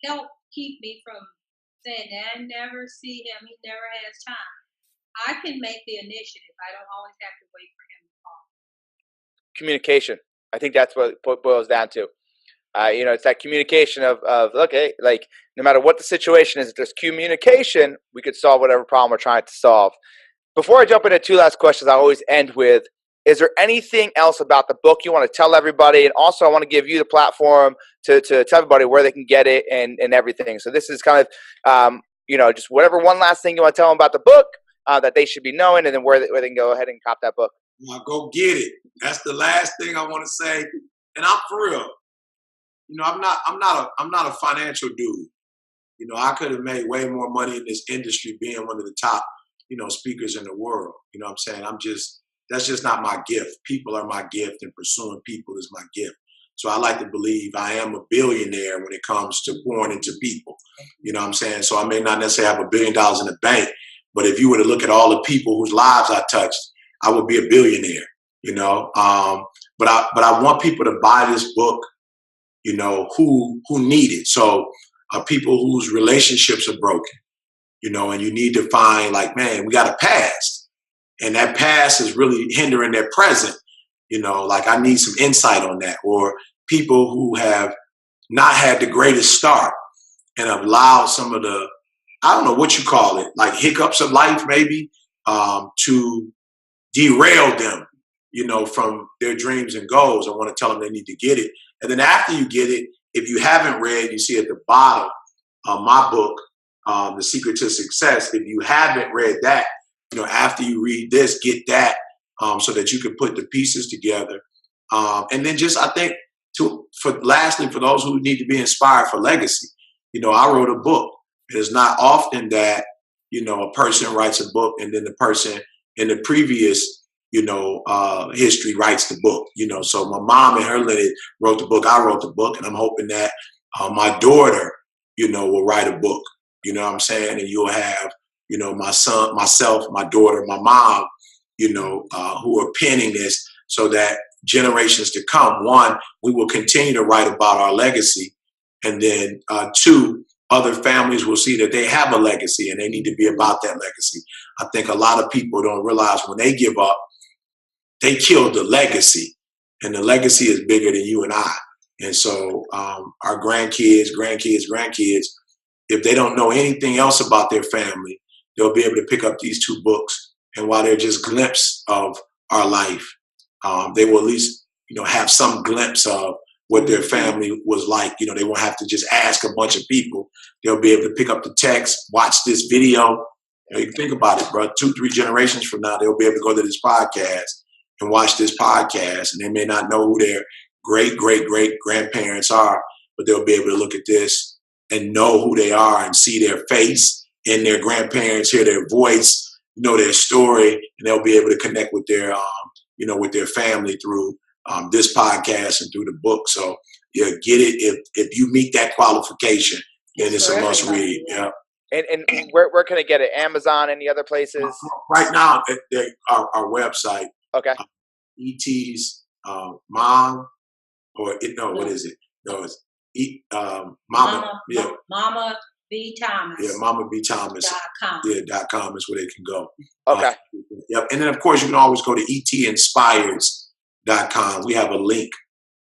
helped keep me from saying, I never see him, he never has time. I can make the initiative. I don't always have to wait for him to call. Communication. I think that's what it boils down to. It's that communication of okay, like no matter what the situation is, if there's communication, we could solve whatever problem we're trying to solve. Before I jump into two last questions, I always end with, is there anything else about the book you want to tell everybody? And also I want to give you the platform to tell everybody where they can get it and everything. So this is kind of, just whatever one last thing you want to tell them about the book that they should be knowing, and then where they can go ahead and cop that book. Now go get it. That's the last thing I want to say. And I'm for real. You know, I'm not a financial dude. You know, I could have made way more money in this industry being one of the top, speakers in the world. You know what I'm saying? That's just not my gift. People are my gift, and pursuing people is my gift. So I like to believe I am a billionaire when it comes to pouring into people. You know what I'm saying? So I may not necessarily have $1 billion in the bank, but if you were to look at all the people whose lives I touched, I would be a billionaire, you know? But I want people to buy this book, who need it. So people whose relationships are broken, and you need to find like, man, we got a past. And that past is really hindering their present. Like I need some insight on that. Or people who have not had the greatest start and have allowed some of the, I don't know what you call it, like hiccups of life maybe, to derail them, from their dreams and goals. I want to tell them they need to get it. And then after you get it, if you haven't read, you see at the bottom of my book, The Secret to Success. If you haven't read that, after you read this, get that, so that you can put the pieces together. And then just, I think, lastly, for those who need to be inspired for legacy, I wrote a book. It is not often that, a person writes a book and then the person in the previous, history writes the book, so my mom and her lineage wrote the book. I wrote the book, and I'm hoping that my daughter, will write a book, you know what I'm saying? And you'll have, my son, myself, my daughter, my mom, who are penning this so that generations to come, one, we will continue to write about our legacy. And then two, other families will see that they have a legacy and they need to be about that legacy. I think a lot of people don't realize when they give up, they killed the legacy, and the legacy is bigger than you and I. And so our grandkids, if they don't know anything else about their family, they'll be able to pick up these two books. And while they're just glimpses of our life, they will at least, have some glimpse of what their family was like. They won't have to just ask a bunch of people. They'll be able to pick up the text, watch this video. You think about it, bro. 2-3 generations from now, they'll be able to go to this podcast and watch this podcast, and they may not know who their great grandparents are, but they'll be able to look at this and know who they are and see their face in their grandparents, hear their voice, their story, and they'll be able to connect with their, with their family through this podcast and through the book. So yeah, get it. If you meet that qualification, then it's a must read. Yeah. And where can I get it? Amazon, any other places? Right now, our website. Okay. ET's mom, what is it? No, it's Mama. Yeah. Moma Thomas. Yeah, Moma Thomas. .com. Yeah, .com is where they can go. Okay. Yep. And then of course you can always go to etinspires.com. We have a link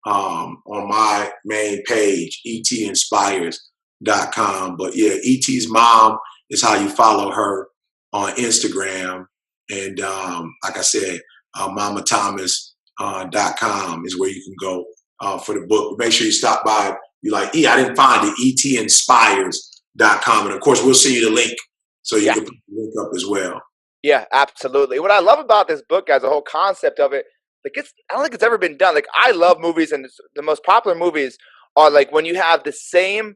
on my main page, etinspires.com. But yeah, ET's mom is how you follow her on Instagram. And like I said, momathomas.com is where you can go for the book. Make sure you stop by. You're like, I didn't find it. etinspires.com. And of course, we'll send you the link so you can put the link up as well. Yeah, absolutely. What I love about this book, guys, the whole concept of it, I don't think it's ever been done. Like, I love movies, and the most popular movies are like when you have the same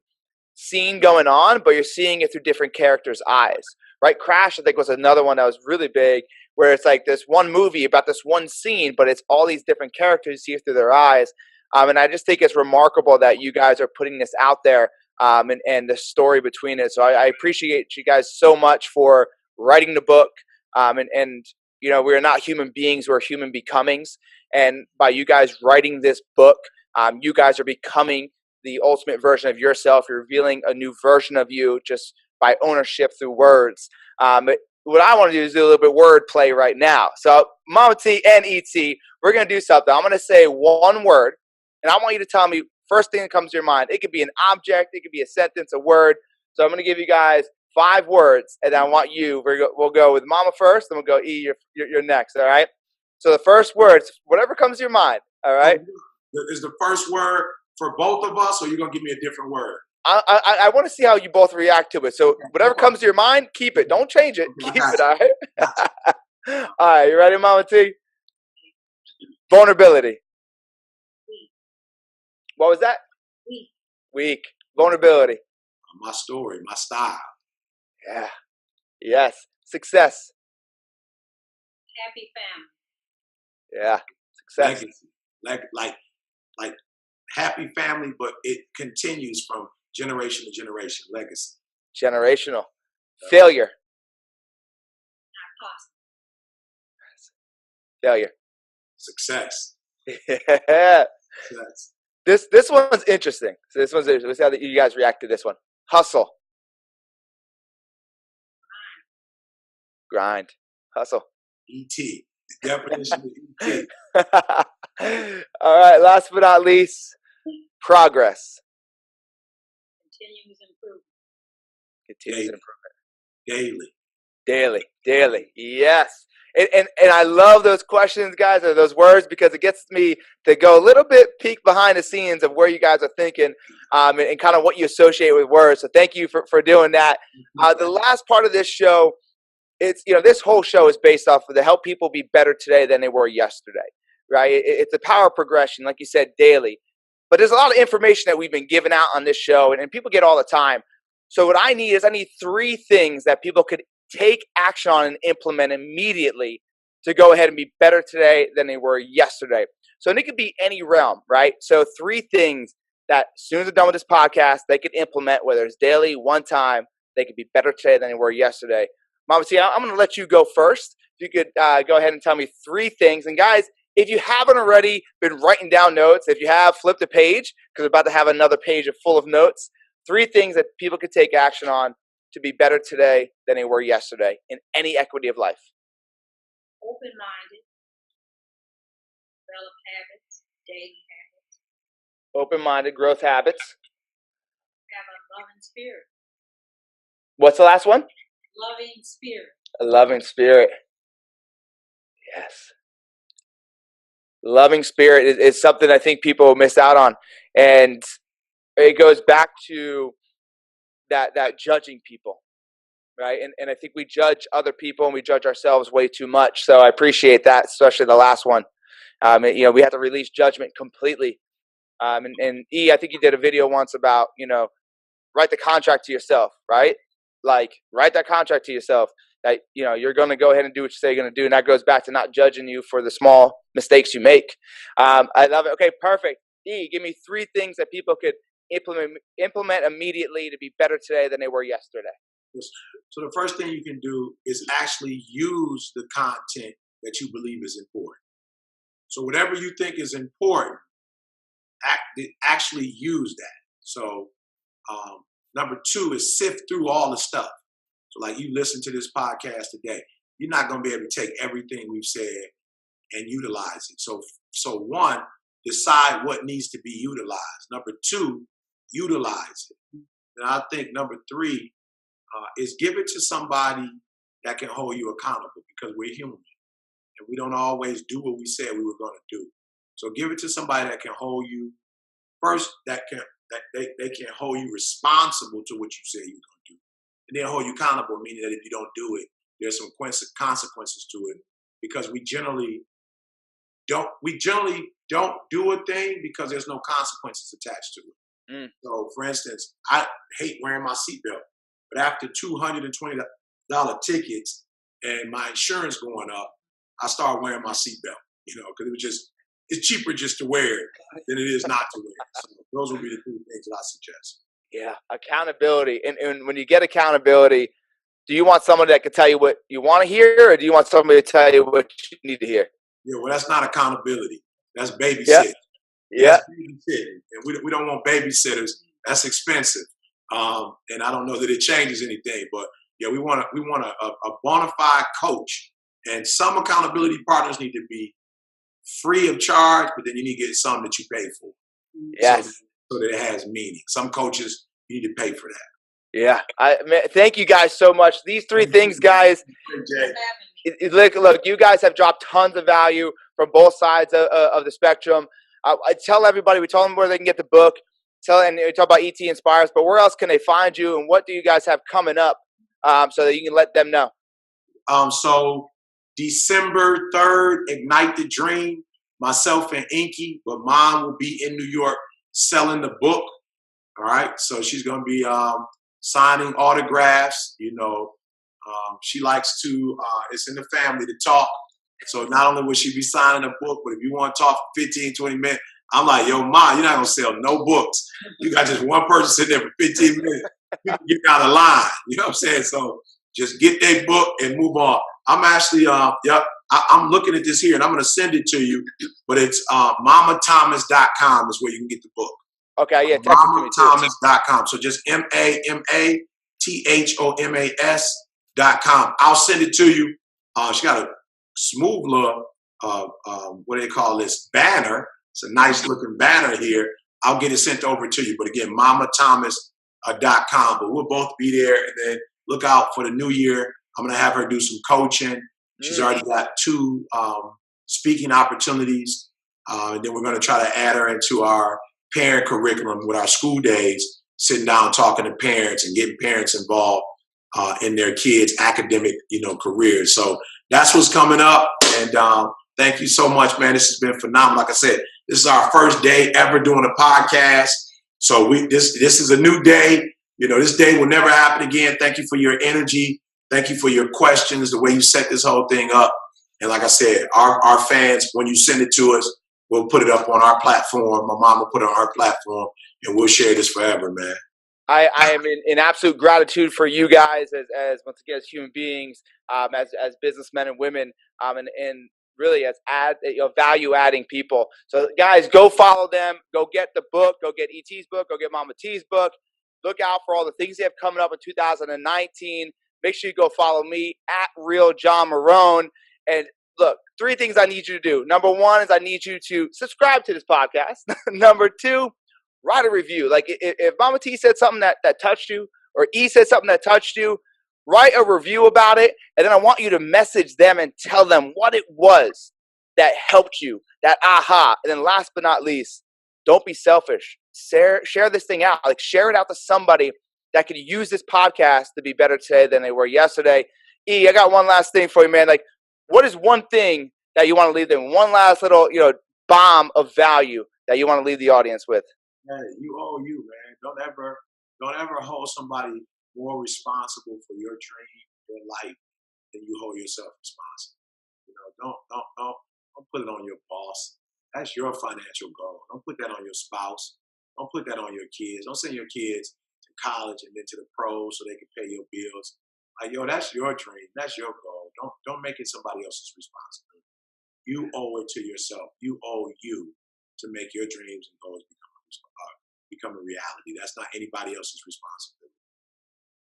scene going on, but you're seeing it through different characters' eyes, right? Crash, I think, was another one that was really big, where it's like this one movie about this one scene, but it's all these different characters you see through their eyes. And I just think it's remarkable that you guys are putting this out there, and the story between it. So I appreciate you guys so much for writing the book. And we're not human beings, we're human becomings. And by you guys writing this book, you guys are becoming the ultimate version of yourself. You're revealing a new version of you just by ownership through words. What I want to do is do a little bit of word play right now. So Mama T and ET, we're going to do something. I'm going to say one word, and I want you to tell me first thing that comes to your mind. It could be an object, it could be a sentence, a word. So I'm going to give you guys 5 words, and I want you, we'll go with Mama first, then we'll go E, you're next, all right? So the first words, whatever comes to your mind, all right? Is the first word for both of us, or you're going to give me a different word? I want to see how you both react to it. So whatever comes to your mind, keep it. Don't change it. Keep it, all right? All right, you ready, Mama T? Vulnerability. Weak. What was that? Weak. Weak. Vulnerability. My story, my style. Yeah. Yes. Success. Happy family. Yeah. Success. Legacy. Like happy family, but it continues from generation to generation. Legacy. Generational. Failure. Not possible. Failure. Success. Yeah. Success. This one's interesting. So this one's interesting. Let's see how you guys react to this one. Hustle. Grind. Hustle. E.T. The definition of E.T. All right. Last but not least, progress. Continuous improvement. Continuous improvement. Daily. Yes. And I love those questions, guys, or those words, because it gets me to go a little bit peek behind the scenes of where you guys are thinking, and kind of what you associate with words. So thank you for doing that. The last part of this show, it's, this whole show is based off of to help people be better today than they were yesterday, right? It's a power progression, like you said, daily. But there's a lot of information that we've been giving out on this show, and people get all the time. So what I need 3 things that people could take action on and implement immediately to go ahead and be better today than they were yesterday. So it could be any realm, right? So 3 things that as soon as they're done with this podcast, they could implement, whether it's daily, one time, they could be better today than they were yesterday. Mama T, I'm going to let you go first. If you could go ahead and tell me 3 things. And guys, if you haven't already been writing down notes, if you have, flipped a page, because we're about to have another page full of notes, 3 things that people could take action on to be better today than they were yesterday in any equity of life. Open-minded. Develop habits, daily habits. Open-minded, growth habits. Have a loving spirit. What's the last one? Loving spirit. A loving spirit. Yes. Loving spirit is something I think people miss out on. And it goes back to that judging people, right? And I think we judge other people and we judge ourselves way too much. So I appreciate that, especially the last one. We have to release judgment completely. And E, I think you did a video once about, write the contract to yourself, right? Like, write that contract to yourself that, you're going to go ahead and do what you say you're going to do. And that goes back to not judging you for the small mistakes you make. I love it. Okay, perfect. E, give me 3 things that people could implement immediately to be better today than they were yesterday. So the first thing you can do is actually use the content that you believe is important. So whatever you think is important, actually use that. So number 2 is sift through all the stuff. So like you listen to this podcast today, you're not going to be able to take everything we've said and utilize it. So 1, decide what needs to be utilized. Number 2, utilize it. And I think number 3 is give it to somebody that can hold you accountable, because we're human and we don't always do what we said we were going to do. So give it to somebody that can hold you first, that they can hold you responsible to what you said you were going to do, and then hold you accountable, meaning that if you don't do it, there's some consequences to it, because we generally don't do a thing because there's no consequences attached to it. So, for instance, I hate wearing my seatbelt, but after $220 tickets and my insurance going up, I started wearing my seatbelt. Because it's cheaper just to wear it than it is not to wear it. So those would be the 2 things that I suggest. Yeah, accountability. And when you get accountability, do you want somebody that can tell you what you want to hear, or do you want somebody to tell you what you need to hear? Yeah, well, that's not accountability. That's babysitting. Yeah. That's babysitting. And we don't want babysitters. That's expensive. And I don't know that it changes anything. But yeah, we want a bona fide coach. And some accountability partners need to be free of charge, but then you need to get some that you pay for. Yes. So that it has meaning. Some coaches, you need to pay for that. Yeah. Thank you guys so much. These 3 things, guys. Look, you guys have dropped tons of value from both sides of the spectrum. I tell everybody, we tell them where they can get the book. And we talk about ET Inspires, but where else can they find you, and what do you guys have coming up so that you can let them know? So December 3rd, Ignite the Dream. myself and Inky, but Mom will be in New York selling the book. All right, so she's going to be signing autographs. She likes to, it's in the family to talk. So not only will she be signing a book, but if you want to talk for 15, 20 minutes, I'm like, yo, Ma, you're not going to sell no books. You got just one person sitting there for 15 minutes. You can get down the line. You know what I'm saying? So just get their book and move on. I'm actually, I'm looking at this here, and I'm going to send it to you. But it's momathomas.com is where you can get the book. Okay, yeah, text it to me too. Momathomas.com. So just MAMATHOMAS.com. I'll send it to you. She got a smooth little, what do they call this, banner. It's a nice looking banner here. I'll get it sent over to you. But again, momathomas.com. But we'll both be there. And then look out for the new year. I'm going to have her do some coaching. She's already got 2 speaking opportunities. And then we're going to try to add her into our parent curriculum with our school days, sitting down, talking to parents and getting parents involved in their kids' academic, careers. So that's what's coming up. And thank you so much, man. This has been phenomenal. Like I said, this is our first day ever doing a podcast. So this is a new day. This day will never happen again. Thank you for your energy. Thank you for your questions, the way you set this whole thing up. And like I said, our fans, when you send it to us, we'll put it up on our platform. My mom will put it on her platform, and we'll share this forever, man. I am in absolute gratitude for you guys as once again, as human beings, as businessmen and women, and really as value adding people. So guys, go follow them. Go get the book. Go get ET's book. Go get Mama T's book. Look out for all the things they have coming up in 2019. Make sure you go follow me at Real John Marone. And look, 3 things I need you to do. Number 1 is I need you to subscribe to this podcast. Number 2, write a review. Like if Mama T said something that touched you, or E said something that touched you, write a review about it. And then I want you to message them and tell them what it was that helped you, that aha. And then last but not least, don't be selfish. Share this thing out. Like share it out to somebody that could use this podcast to be better today than they were yesterday. E, I got one last thing for you, man. Like, what is one thing that you want to leave them? One last little, bomb of value that you want to leave the audience with? Yeah, you owe you, man. Don't ever hold somebody more responsible for your dream, your life, than you hold yourself responsible. Don't put it on your boss. That's your financial goal. Don't put that on your spouse. Don't put that on your kids. Don't send your kids to college and then to the pros so they can pay your bills. Like, that's your dream. That's your goal. Don't make it somebody else's responsibility. You owe it to yourself. You owe you to make your dreams and goals become a reality. That's not anybody else's responsibility.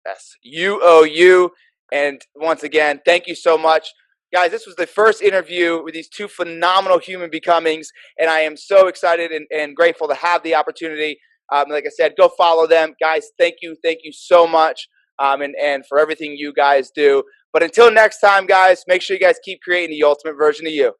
Yes, you owe you. And once again, thank you so much. Guys, this was the first interview with these 2 phenomenal human becomings, and I am so excited and grateful to have the opportunity. Like I said, go follow them. Guys, thank you so much, and for everything you guys do. But until next time, guys, make sure you guys keep creating the ultimate version of you.